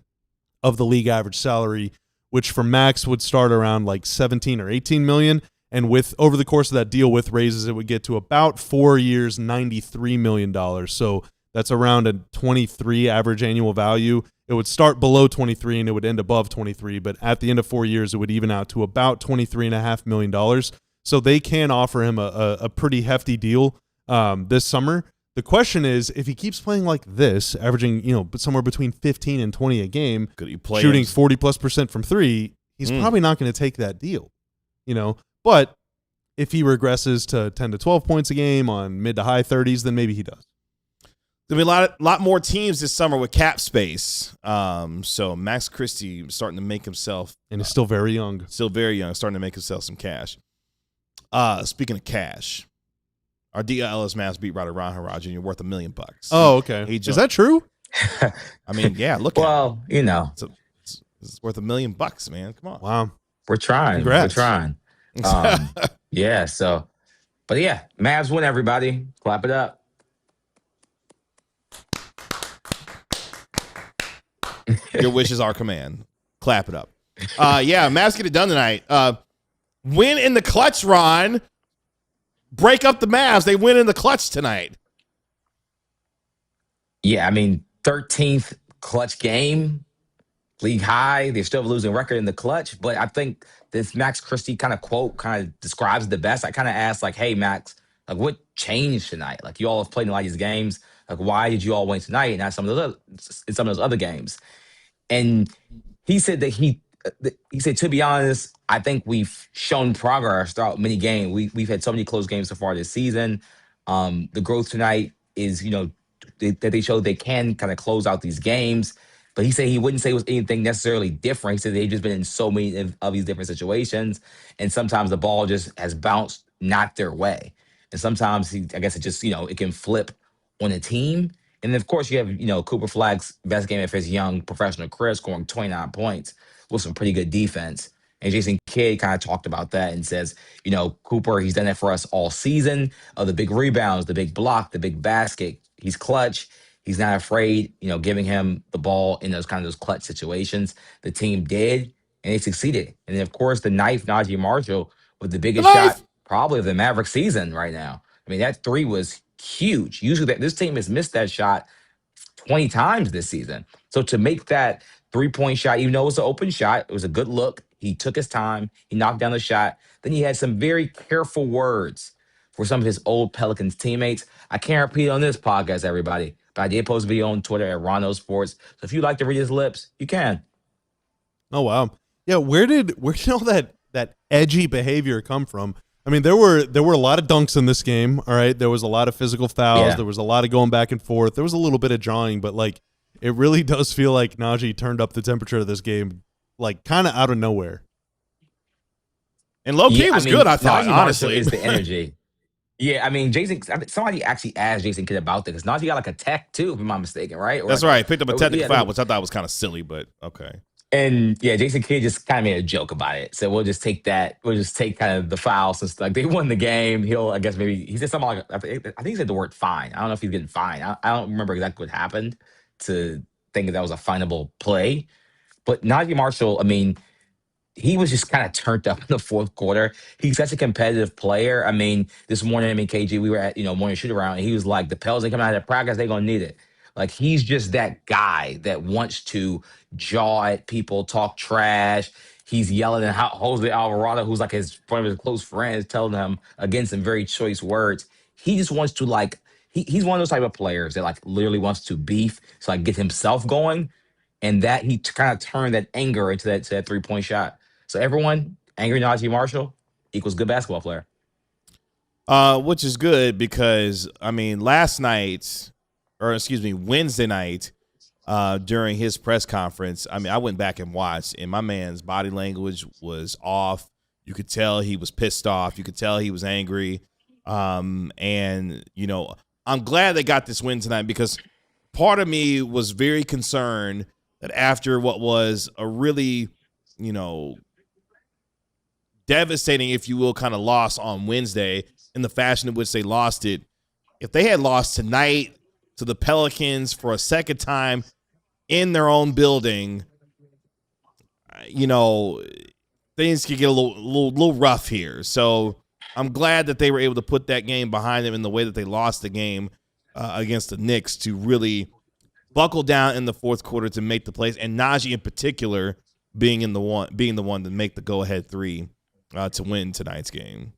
of the league average salary, which for Max would start around like 17 or 18 million. And with over the course of that deal with raises, it would get to about 4 years, $93 million. So that's around a 23 average annual value. It would start below 23 and it would end above 23. But at the end of 4 years, it would even out to about $23.5 million. So they can offer him a pretty hefty deal this summer. The question is, if he keeps playing like this, averaging somewhere between 15 and 20 a game, shooting 40+% from three, he's probably not going to take that deal. But if he regresses to 10 to 12 points a game on mid to high 30s, then maybe he does. There'll be a lot more teams this summer with cap space. So Max Christie starting to make himself, and he's still very young, starting to make himself some cash. Speaking of cash, our DLLS Mavs beat writer Harrod Jr. worth $1 million. Oh, okay. Is that true? I mean, yeah. Look. Well, it's worth $1 million, man. Come on. Wow. We're trying. Congrats. We're trying. Yeah. So But yeah, Mavs win, everybody. Clap it up. Your wish is our command. Clap it up. Yeah, Mavs get it done tonight. Win in the clutch, Ron. Break up the Mavs. They win in the clutch tonight. Yeah, I mean, 13th clutch game, league high. They still have a losing record in the clutch, but I think this Max Christie kind of quote kind of describes it the best. I kind of asked, like, hey, Max, like, what changed tonight? Like, you all have played in a lot of these games. Like, why did you all win tonight and not some of those other games? And he said that he said, to be honest, I think we've shown progress throughout many games. We've had so many close games so far this season. The growth tonight is, that they showed they can kind of close out these games. But he said he wouldn't say it was anything necessarily different. He said they've just been in so many of these different situations, and sometimes the ball just has bounced not their way, and sometimes I guess it just it can flip on a team. And then, of course, you have, Cooper Flagg's best game of his young professional career, scoring 29 points with some pretty good defense. And Jason Kidd kind of talked about that and says, Cooper, he's done that for us all season. The big rebounds, the big block, the big basket. He's clutch. He's not afraid, giving him the ball in those clutch situations. The team did, and they succeeded. And then, of course, the knife, Naji Marshall, with the The biggest shot knife. probably of the Maverick season right now. I mean, that three was huge. Usually this team has missed that shot 20 times this season. So to make that 3-point shot, even though it was an open shot, it was a good look. He took his time. He knocked down the shot. Then he had some very careful words for some of his old Pelicans teammates. I can't repeat on this podcast, everybody, but I did post a video on Twitter at Rono Sports. So if you'd like to read his lips, you can. Oh wow. Yeah, where did all that edgy behavior come from? I mean, there were a lot of dunks in this game, all right? There was a lot of physical fouls, Yeah. there was a lot of going back and forth. There was a little bit of jawing, but like it really does feel like Naji turned up the temperature of this game like kind of out of nowhere. And low key was good, I thought, Naji honestly. Marshall is the energy. Yeah, I mean, somebody actually asked Jason Kidd about that because Naji got like a tech too, if I'm not mistaken, right? That's right. Picked up a technical foul, yeah, which I thought was kind of silly, but okay. And yeah, Jason Kidd just kind of made a joke about it. So we'll just take that. We'll just take kind of the foul since like they won the game. I guess maybe he said something like, I think he said the word fine. I don't know if he's getting fined. I don't remember exactly what happened to think that was a finable play. But Naji Marshall, I mean, he was just kind of turned up in the fourth quarter. He's such a competitive player. I mean, this morning, KG, we were at, morning shoot around, and he was like, the Pels ain't coming out of practice, they gonna need it. Like, he's just that guy that wants to jaw at people, talk trash. He's yelling at Jose Alvarado, who's like one of his close friends, telling him again some very choice words. He just wants to he's one of those type of players that like literally wants to beef, so like get himself going, and that he kind of turned that anger into that 3-point shot. So everyone, angry Naji Marshall equals good basketball player. Which is good because, I mean, Wednesday night, during his press conference, I mean, I went back and watched, and my man's body language was off. You could tell he was pissed off. You could tell he was angry. And, I'm glad they got this win tonight because part of me was very concerned that after what was a really, devastating, if you will, kind of loss on Wednesday in the fashion in which they lost it, if they had lost tonight to the Pelicans for a second time in their own building, things could get a little rough here. So I'm glad that they were able to put that game behind them in the way that they lost the game against the Knicks to really buckle down in the fourth quarter to make the plays, and Naji in particular being the one to make the go-ahead three to win tonight's game.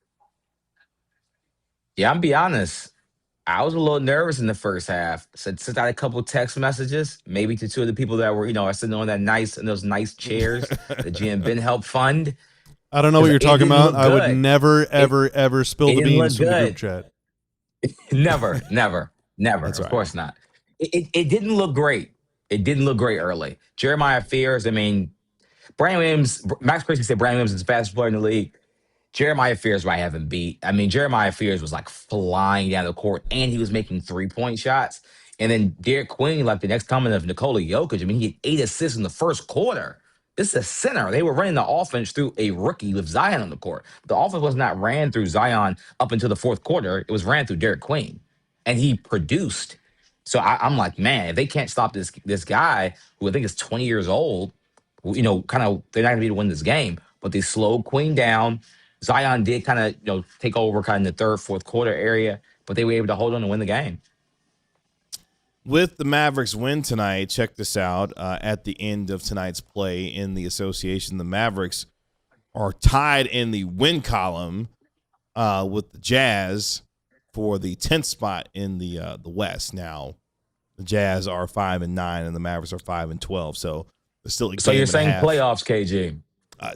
Yeah, I'm be honest. I was a little nervous in the first half. Since I had a couple text messages, maybe to two of the people that were, are sitting on those nice chairs that GM Ben helped fund. I don't know what you're talking about. I would never, ever spill the beans from the group chat. Never. That's of right. course not. It didn't look great. It didn't look great early. Jeremiah Fears, I mean, Brandon Williams, Max Christie said Brandon Williams is the fastest player in the league. Jeremiah Fears might have him beat. I mean, Jeremiah Fears was like flying down the court, and he was making 3-point shots. And then Derek Queen, like the next coming of Nikola Jokic, I mean, he had 8 assists in the first quarter. This is a center. They were running the offense through a rookie with Zion on the court. The offense was not ran through Zion up until the fourth quarter. It was ran through Derek Queen, and he produced. So I'm like, man, if they can't stop this guy who I think is 20 years old, kind of they're not going to be able to win this game. But they slowed Queen down. Zion did kind of take over kind of in the third, fourth quarter area, but they were able to hold on and win the game. With the Mavericks win tonight, check this out. At the end of tonight's play in the association, the Mavericks are tied in the win column with the Jazz for the 10th spot in the West. Now, the Jazz are 5-9, and the Mavericks are 5-12. So there's still a game. So you're saying half. Playoffs, KG?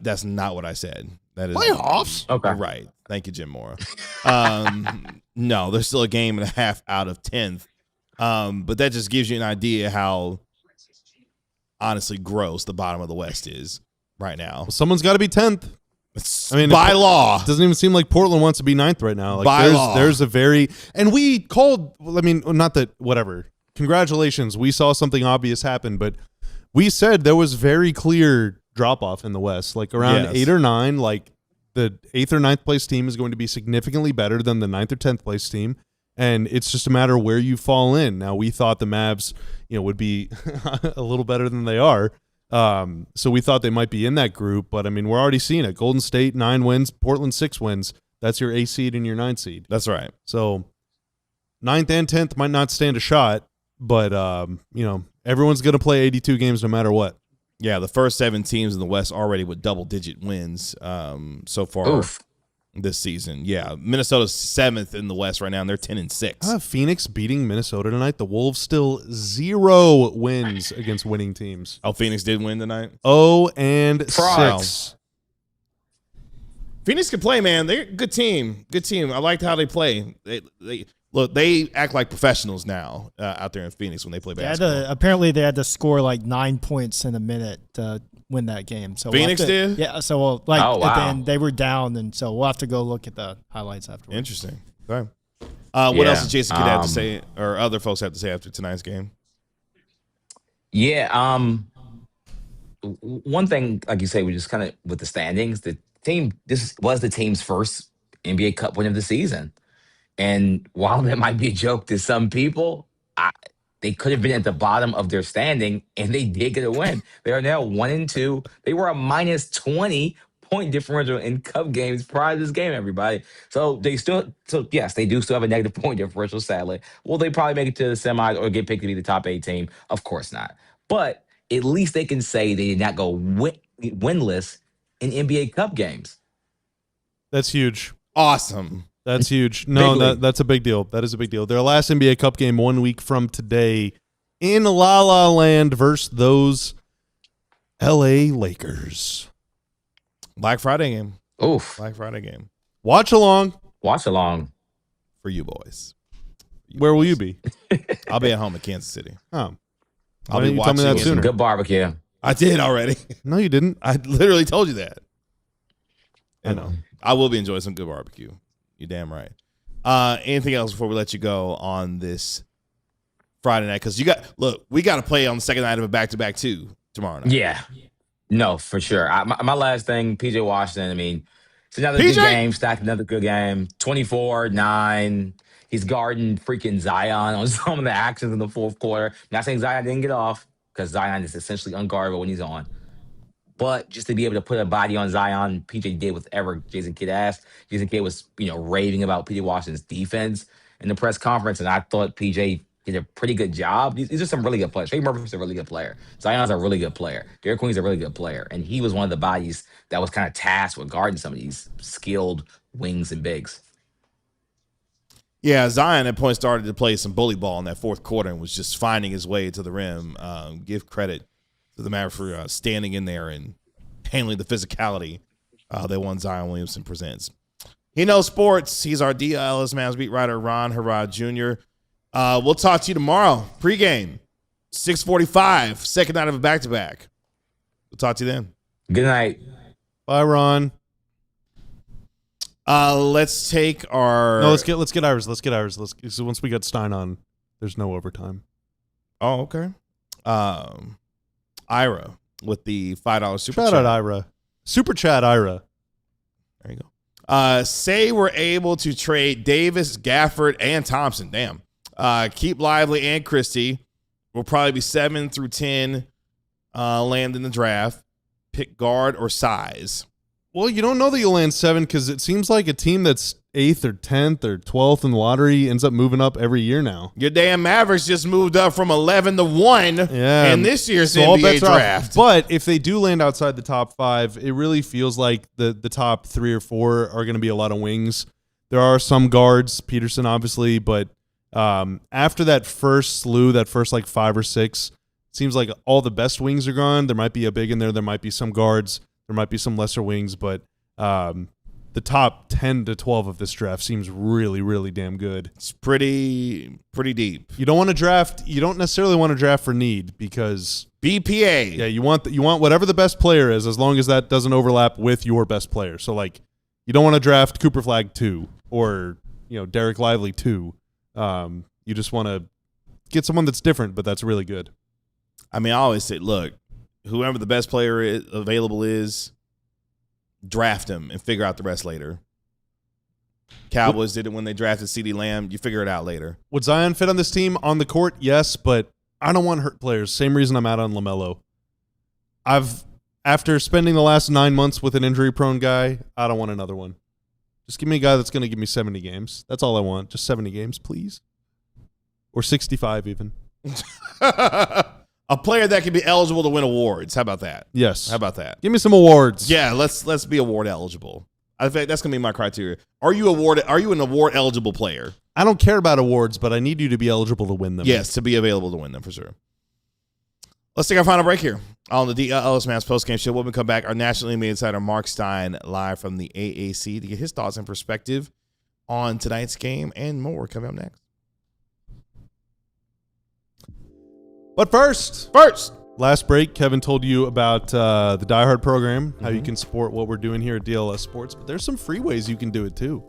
That's not what I said. That is Playoffs? Okay, right. Thank you, Jim Mora. No, there's still a game and a half out of 10th. But that just gives you an idea how honestly gross the bottom of the West is right now. Well, someone's got to be 10th. By law. It doesn't even seem like Portland wants to be 9th right now. Like, by law. There's a very – and we called – I mean, not that – whatever. Congratulations. We saw something obvious happen, but we said there was very clear drop-off in the West. Like around 8 or 9, like the 8th or 9th place team is going to be significantly better than the 9th or 10th place team. And it's just a matter of where you fall in. Now, we thought the Mavs, would be a little better than they are. So we thought they might be in that group. But, I mean, we're already seeing it. Golden State, 9 wins. Portland, 6 wins. That's your 8 seed and your 9 seed. That's right. So 9th and 10th might not stand a shot. But, everyone's going to play 82 games no matter what. Yeah, the first 7 teams in the West already with double-digit wins so far. Oof. This season. Yeah, Minnesota's 7th in the West right now, and they're 10-6. Phoenix beating Minnesota tonight. The Wolves still 0 wins against winning teams. Oh, Phoenix did win tonight? 0-6. Phoenix can play, man. They're a good team. Good team. I liked how they play. They act like professionals now out there in Phoenix when they play basketball. Apparently, they had to score like 9 points in a minute to win that game. So Phoenix did? Yeah. So at the end they were down, and so we'll have to go look at the highlights afterwards. Interesting. Okay. What else did Jason Kidd have to say, or other folks have to say after tonight's game? Yeah. One thing, like you say, we just kind of with the standings. The team. This was the team's first NBA Cup win of the season, and while that might be a joke to some people, they could have been at the bottom of their standing, and they did get a win. They are now 1-2. They were a minus 20 point differential in Cup games prior to this game, everybody. So yes, they do still have a negative point differential, sadly. Will they probably make it to the semis or get picked to be the top 8 team? Of course not. But at least they can say they did not go winless in NBA Cup games. That's huge. Awesome. That's huge. No, that's a big deal. That is a big deal. Their last NBA Cup game 1 week from today in La La Land versus those LA Lakers. Black Friday game. Oof. Black Friday game. Watch along. Watch along. For you boys. Where will you be? I'll be at home in Kansas City. Oh. I'll be watching that sooner. Good barbecue. I did already. No, you didn't. I literally told you that. I know. I will be enjoying some good barbecue. You're damn right. Anything else before we let you go on this Friday night? Because we got to play on the second night of a back-to-back too tomorrow night. Yeah. No, for sure. My last thing, PJ Washington, I mean, it's another good game, stacked another good game. 24-9. He's guarding freaking Zion on some of the actions in the fourth quarter. Not saying Zion didn't get off, because Zion is essentially unguardable when he's on. But just to be able to put a body on Zion, PJ did whatever Jason Kidd asked. Jason Kidd was, raving about PJ Washington's defense in the press conference, and I thought PJ did a pretty good job. These are some really good players. Trey Murphy's a really good player. Zion's a really good player. Derek Queen's a really good player. And he was one of the bodies that was kind of tasked with guarding some of these skilled wings and bigs. Yeah, Zion at point started to play some bully ball in that fourth quarter and was just finding his way to the rim. Give credit to the Mavericks for standing in there and handling the physicality that one Zion Williamson presents. He knows sports. He's our DLLS Mavs beat writer, Harrod Jr. We'll talk to you tomorrow. Pregame, 6:45, second night of a back-to-back. We'll talk to you then. Good night. Bye, Ron. Let's take our. No, let's get ours. So once we get Stein on, there's no overtime. Oh, okay. Ira, with the $5 super Shout chat. out Ira. Super chat Ira. There you go. Say we're able to trade Davis, Gafford, and Thompson. Damn. Keep Lively and Christie. Will probably be 7 through 10 land in the draft. Pick guard or size. Well, you don't know that you'll land 7 because it seems like a team that's 8th or 10th or 12th in the lottery ends up moving up every year now. Your damn Mavericks just moved up from 11 to 1 in this year's so NBA draft. But if they do land outside the top 5, it really feels like the top 3 or 4 are going to be a lot of wings. There are some guards, Peterson obviously, but after that first slew, that first like 5 or 6, it seems like all the best wings are gone. There might be a big in there. There might be some guards. There might be some lesser wings, but the top 10 to 12 of this draft seems really, really damn good. It's pretty deep. You don't necessarily want to draft for need because BPA. Yeah, you want whatever the best player is, as long as that doesn't overlap with your best player. So like, you don't want to draft Cooper Flagg 2 or Derek Lively 2. You just want to get someone that's different, but that's really good. I mean, I always say, look, whoever the best player available is, draft him and figure out the rest later. Cowboys did it when they drafted CeeDee Lamb. You figure it out later. Would Zion fit on this team on the court? Yes, but I don't want hurt players. Same reason I'm out on LaMelo. After spending the last 9 months with an injury-prone guy, I don't want another one. Just give me a guy that's going to give me 70 games. That's all I want. Just 70 games, please. Or 65 even. A player that can be eligible to win awards. How about that? Yes. How about that? Give me some awards. Yeah, let's be award eligible. I think that's gonna be my criteria. Are you an award eligible player? I don't care about awards, but I need you to be eligible to win them. Yes, to be available to win them for sure. Let's take our final break here on the DLLS Mavs postgame show. When we come back, our national NBA insider Marc Stein live from the AAC to get his thoughts and perspective on tonight's game and more coming up next. But first, last break, Kevin told you about the Die Hard program, how you can support what we're doing here at DLS Sports, but there's some free ways you can do it too.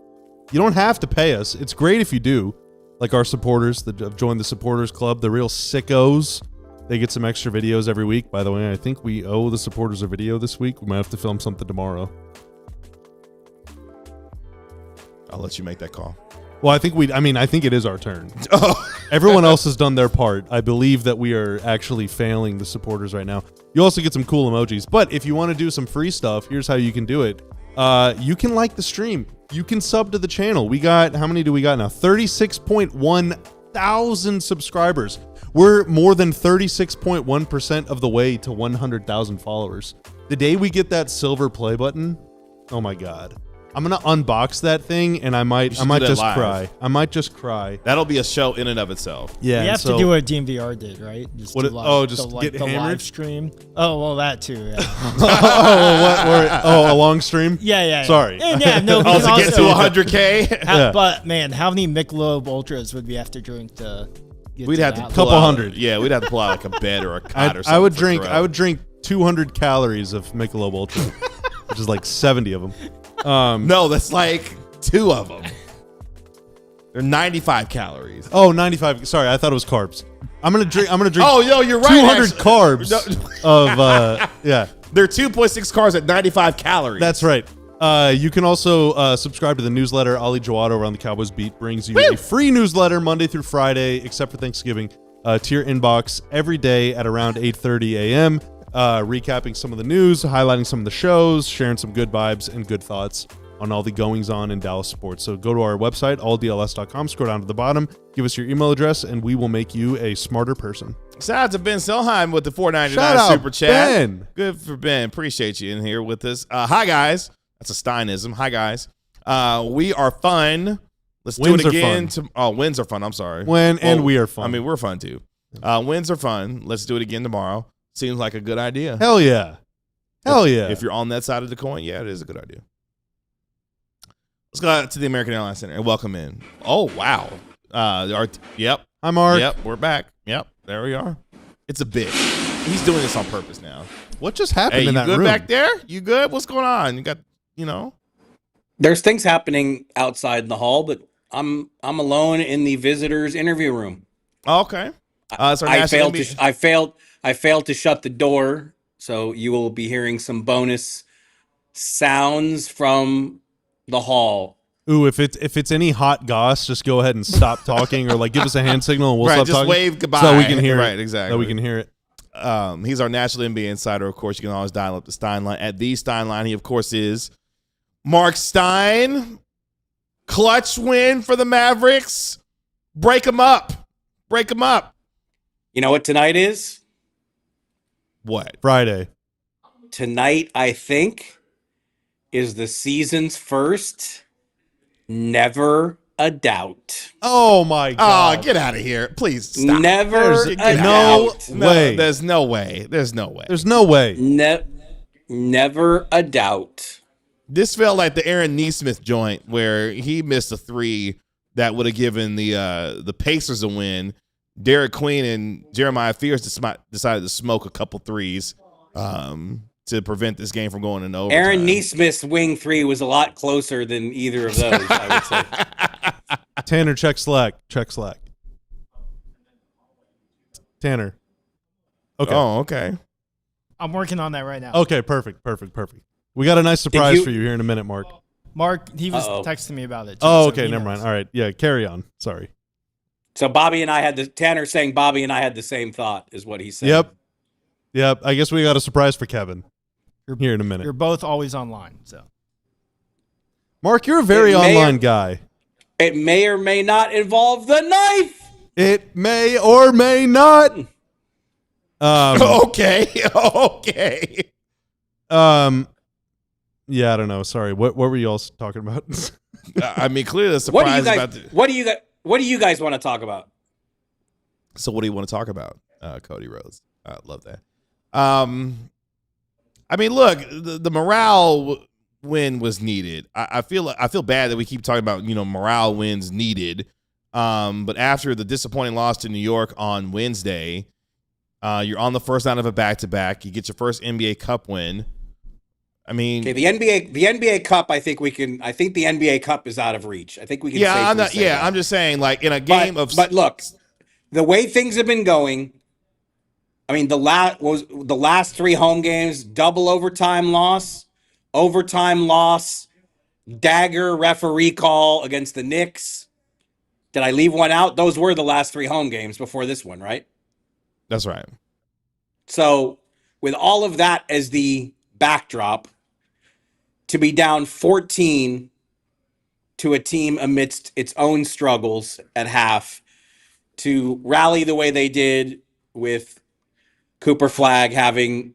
You don't have to pay us. It's great if you do. Like our supporters that have joined the supporters club, the real sickos. They get some extra videos every week. By the way, I think we owe the supporters a video this week. We might have to film something tomorrow. I'll let you make that call. Well, I think it is our turn. Everyone else has done their part. I believe that we are actually failing the supporters right now. You also get some cool emojis. But if you want to do some free stuff, here's how you can do it. You can like the stream. You can sub to the channel. We got, how many do we got now? 36.1 thousand subscribers. We're more than 36.1% of the way to 100,000 followers. The day we get that silver play button, oh my God. I'm gonna unbox that thing, and I might just cry. I might just cry. That'll be a show in and of itself. Yeah, you have to do what DMVR did, right? Just get the hammered? live stream. Oh well, that too. Yeah. A long stream. Yeah. Sorry. And yeah, no. To get to 100K. But man, how many Michelob Ultras would we have to drink to? We'd have to couple hundred. Yeah, we'd have to pull out like a bed or a cot or something. I would drink 200 calories of Michelob Ultra, which is like 70 of them. No, that's like 2 of them. They're 95 calories. Oh, 95. Sorry, I thought it was carbs. I'm gonna drink. Oh, yo, you're right. 200 actually. carbs of yeah. They're 2.6 carbs at 95 calories. That's right. You can also subscribe to the newsletter. Ali Jawad over on the Cowboys Beat brings you a free newsletter Monday through Friday, except for Thanksgiving, to your inbox every day at around 8:30 a.m. Recapping some of the news, highlighting some of the shows, sharing some good vibes and good thoughts on all the goings-on in Dallas sports. So go to our website, alldls.com, scroll down to the bottom, give us your email address, and we will make you a smarter person. Shout out to Ben Selheim with the $4.99 super chat. Ben. Good for Ben. Appreciate you in here with us. Hi, guys. That's a Steinism. Hi, guys. We are fun. Let's do it again. Wins are fun. I'm sorry. And we are fun. I mean, we're fun, too. Wins are fun. Let's do it again tomorrow. Seems like a good idea. Hell yeah. If you're on that side of the coin, yeah, it is a good idea. Let's go out to the American Airlines Center and welcome in. Oh, wow. Yep. Hi, Mark. Yep, we're back. Yep, there we are. It's a bit. He's doing this on purpose now. What just happened in that room? You good back there? You good? What's going on? You got, There's things happening outside in the hall, but I'm alone in the visitors interview room. Oh, okay. I failed to shut the door, So you will be hearing some bonus sounds from the hall. Ooh, if it's any hot goss, just go ahead and stop talking, or like give us a hand signal and we'll stop just talking. wave goodbye so we can hear right, it. exactly. So we can hear it. He's our National NBA insider. Of course, you can always dial up the Stein line at the Stein line. He, of course, is Marc Stein. Clutch win for the Mavericks. Break them up. Break them up. You know what tonight is? What? Friday. Tonight, I think, is the season's first Never a Doubt. Oh my God! Oh, get out of here! Please stop. Never a no doubt. way. There's no way. There's no way. There's no way. Never a doubt. This felt like the Aaron Nesmith joint where he missed a three that would have given the Pacers a win. Derek Queen and Jeremiah Fears decided to smoke a couple threes to prevent this game from going into overtime. Aaron Nesmith's wing three was a lot closer than either of those, I would say. Tanner, check Slack. Check Slack. Tanner. Okay. Oh, okay. I'm working on that right now. Okay, perfect. We got a nice surprise for you here in a minute, Mark. Mark, he was texting me about it. Too, Oh, so okay, never mind. All right. Yeah, carry on. Sorry. So Tanner saying Bobby and I had the same thought is what he said. Yep. I guess we got a surprise for Kevin here in a minute. You're both always online, so. Mark, you're a very online guy. It may or may not involve the knife. It may or may not. Okay. Yeah, I don't know. Sorry. What were you all talking about? I mean, clearly the surprise What do you guys want to talk about? So what do you want to talk about, Cody Rhodes? I love that. I mean, look, the morale win was needed. I feel bad that we keep talking about, morale wins needed. But after the disappointing loss to New York on Wednesday, you're on the first night of a back-to-back. You get your first NBA Cup win. I mean, okay, the NBA Cup. I think the NBA Cup is out of reach. I think we can. Yeah, that. I'm just saying, like in a game but look, the way things have been going. I mean, the last three home games, double overtime loss, dagger referee call against the Knicks. Did I leave one out? Those were the last three home games before this one, right? That's right. So with all of that as the backdrop, to be down 14 to a team amidst its own struggles at half, to rally the way they did with Cooper Flagg having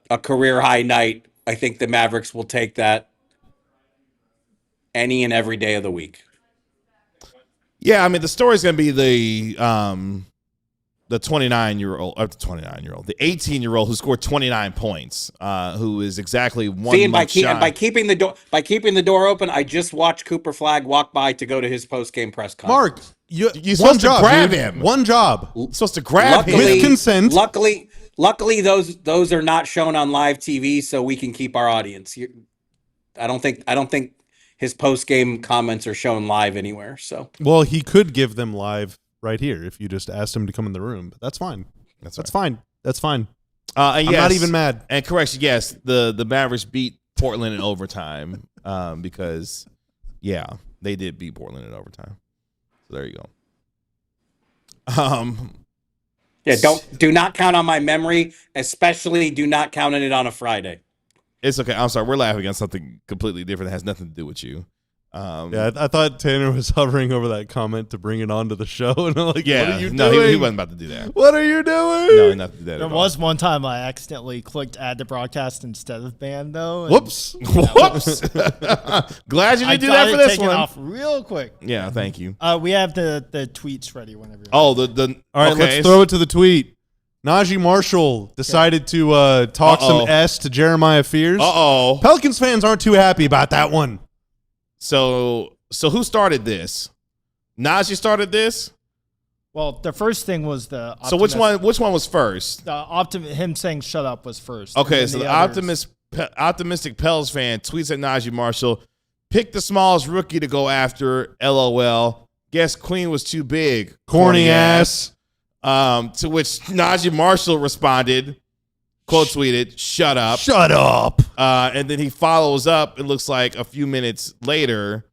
a career high night, I think the Mavericks will take that any and every day of the week. Yeah, I mean, the story's going to be the 29-year-old, or the 29-year-old, the 18-year-old who scored 29 points, who is exactly one month shy. And by keeping the door open, I just watched Cooper Flagg walk by to go to his post-game press conference. Mark, you're supposed to grab him. One job. You're supposed to grab him. With consent. Luckily, those are not shown on live TV, so we can keep our audience. I don't think his post-game comments are shown live anywhere. So, well, he could give them live right here if you just asked him to come in the room. But that's fine. That's fine. I'm not even mad. And correction, yes, the Mavericks beat Portland in overtime because, yeah, they did beat Portland in overtime. So there you go. Yeah, do not count on my memory, especially do not count on it on a Friday. It's okay. I'm sorry. We're laughing at something completely different that has nothing to do with you. Yeah, I thought Tanner was hovering over that comment to bring it onto the show, and I'm like, yeah, what are you no, doing? he wasn't about to do that. What are you doing? No, he's not to do that. There was one time I accidentally clicked add to broadcast instead of ban, though. Whoops. Whoops. Glad you didn't do that for this one. Off real quick. Yeah, thank you. We have the tweets ready whenever. Oh, the all right, okay. Let's throw it to the tweet. Naji Marshall decided to talk some S to Jeremiah Fears. Pelicans fans aren't too happy about that one. So who started this? Naji started this? Well, the first thing was the So which one was first? Him saying shut up was first. Okay, so the optimistic Pels fan tweets at Naji Marshall, pick the smallest rookie to go after, LOL. Guess Queen was too big. Corny ass. To which Naji Marshall responded, quote tweeted, "Shut up." Shut up. And then he follows up, it looks like a few minutes later,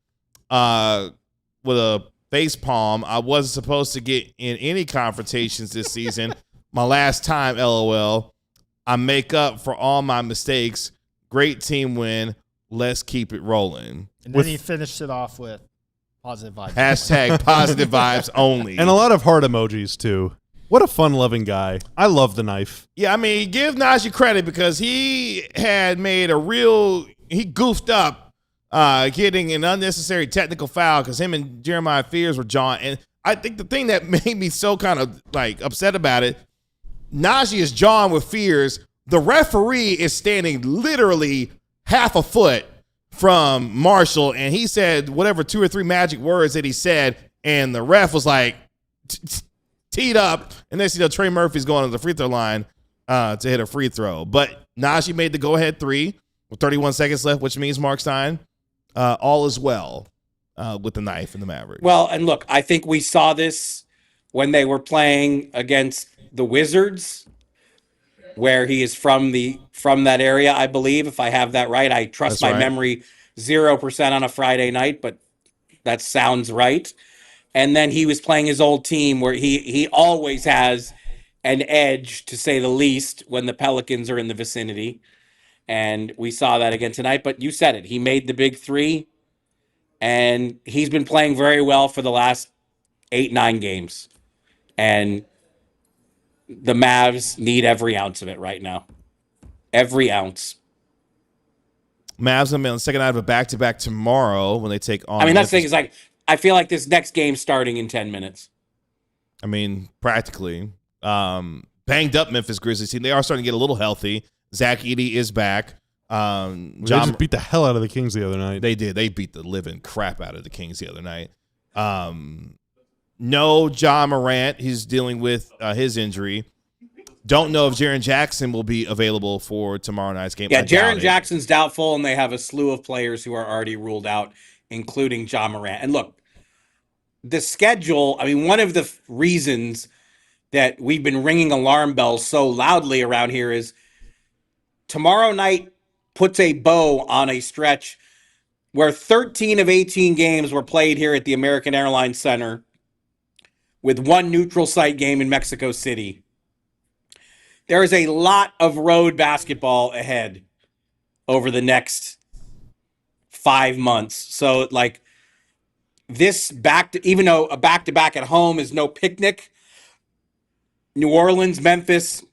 with a face palm. "I wasn't supposed to get in any confrontations this season. My last time, LOL. I make up for all my mistakes. Great team win. Let's keep it rolling." And then he finished it off with positive vibes. Hashtag positive vibes only. And a lot of heart emojis, too. What a fun-loving guy. I love the knife. Yeah, I mean, give Naji credit because he had made he goofed up getting an unnecessary technical foul because him and Jeremiah Fears were jawing. And I think the thing that made me so kind of like upset about it, Naji is jawing with Fears. The referee is standing literally half a foot from Marshall, and he said whatever 2 or 3 magic words that he said, and the ref was like teed up, and next thing you know, Trey Murphy's going to the free throw line to hit a free throw. But Naji made the go-ahead 3 with 31 seconds left, which means Marc Stein, all is well with the knife and the Mavericks. Well, and look, I think we saw this when they were playing against the Wizards, where he is from that area, I believe, if I have that right. I trust my memory 0% on a Friday night, but that sounds right. And then he was playing his old team where he always has an edge, to say the least, when the Pelicans are in the vicinity. And we saw that again tonight. But you said it. He made the big 3, and he's been playing very well for the last 8-9 games. And the Mavs need every ounce of it right now. Every ounce. Mavs going to be on the second night of a back-to-back tomorrow when they take on. I mean, that's the thing is, like, I feel like this next game's starting in 10 minutes. I mean, practically. Banged up Memphis Grizzlies team. They are starting to get a little healthy. Zach Edey is back. They just beat the hell out of the Kings the other night. They did. They beat the living crap out of the Kings the other night. No Ja Morant. He's dealing with his injury. Don't know if Jaren Jackson will be available for tomorrow night's game. Yeah, Jaren Jackson's doubtful, and they have a slew of players who are already ruled out, including Ja Morant. And look, the schedule, I mean, one of the reasons that we've been ringing alarm bells so loudly around here is tomorrow night puts a bow on a stretch where 13 of 18 games were played here at the American Airlines Center, with one neutral site game in Mexico City. There is a lot of road basketball ahead over the next 5 months. So, like, this even though a back-to-back at home is no picnic, New Orleans, Memphis,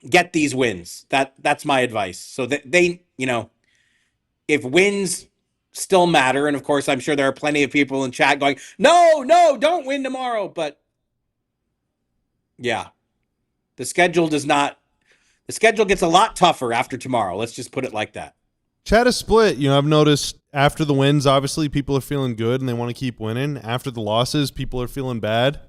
get these wins. That's my advice. So that they, if wins still matter, and of course I'm sure there are plenty of people in chat going, no, don't win tomorrow. But yeah, the schedule gets a lot tougher after tomorrow. Let's just put it like that. Chat is split. I've noticed after the wins, obviously people are feeling good and they want to keep winning. After the losses, people are feeling bad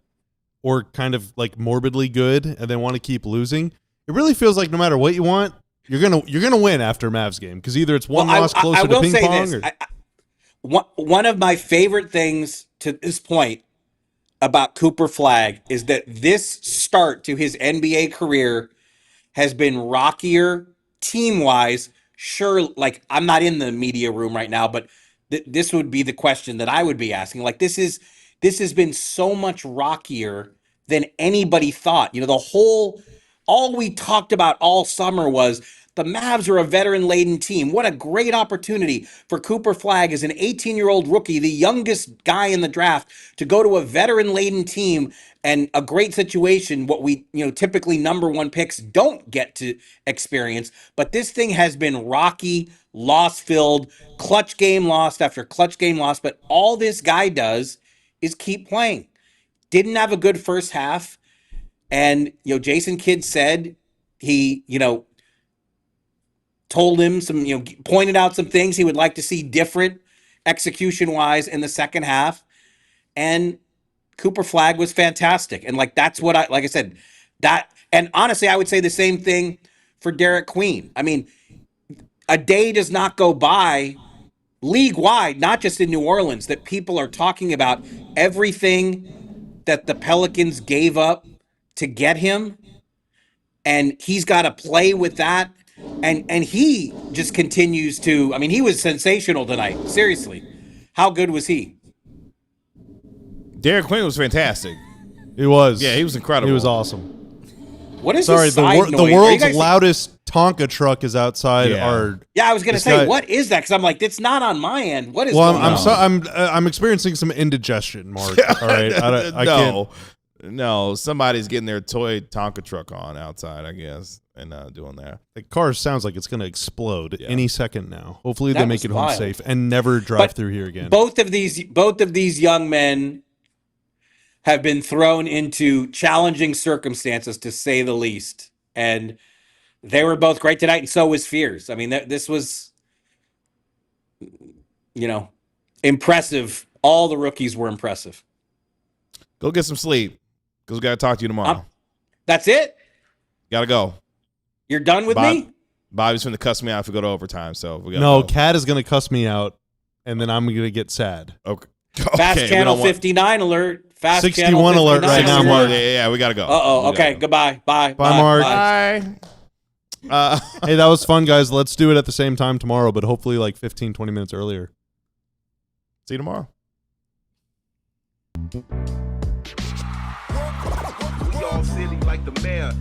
or kind of like morbidly good and they want to keep losing. It really feels like no matter what you want, you're gonna win after Mavs game because either it's one loss closer to ping pong. One of my favorite things to this point about Cooper Flagg is that this start to his NBA career has been rockier team-wise. Sure, like, I'm not in the media room right now, but this would be the question that I would be asking. Like, this has been so much rockier than anybody thought. All we talked about all summer was the Mavs are a veteran-laden team. What a great opportunity for Cooper Flagg as an 18-year-old rookie, the youngest guy in the draft, to go to a veteran-laden team and a great situation, what we, typically number 1 picks don't get to experience. But this thing has been rocky, loss-filled, clutch game lost after clutch game lost. But all this guy does is keep playing. Didn't have a good first half. And, Jason Kidd said he, told him pointed out some things he would like to see different execution-wise in the second half. And Cooper Flagg was fantastic. And, that's what I said, and honestly, I would say the same thing for Derek Queen. I mean, a day does not go by league-wide, not just in New Orleans, that people are talking about everything that the Pelicans gave up to get him and he's got to play with that. And he just continues to. I mean, he was sensational tonight. Seriously, how good was he? Derek Quinn was fantastic. He was. Yeah, he was incredible. He was awesome. What is Sorry, this side the noise? world's loudest Tonka truck is outside our. Yeah, I was gonna say, what is that? Because I'm like, it's not on my end. What is? Well, going on? I'm experiencing some indigestion, Mark. All right, I can't. No, somebody's getting their toy Tonka truck on outside, I guess, and doing that. The car sounds like it's going to explode any second now. Hopefully, That they make was it wild. home safe and never drive through here again. Both of these young men have been thrown into challenging circumstances, to say the least, and they were both great tonight, and so was Fears. I mean, this was, impressive. All the rookies were impressive. Go get some sleep, because we got to talk to you tomorrow. That's it? Got to go. You're done with me? Bobby's going to cuss me out if we go to overtime, so we got No, go. Kat is going to cuss me out, and then I'm going to get sad. Okay. Fast Channel 59 alert. Fast 61 Channel alert right now, Mark. Yeah, we got to go. Okay, goodbye. Bye. Bye, Mark. Bye. Hey, that was fun, guys. Let's do it at the same time tomorrow, but hopefully like 15, 20 minutes earlier. See you tomorrow. We all silly like the mayor.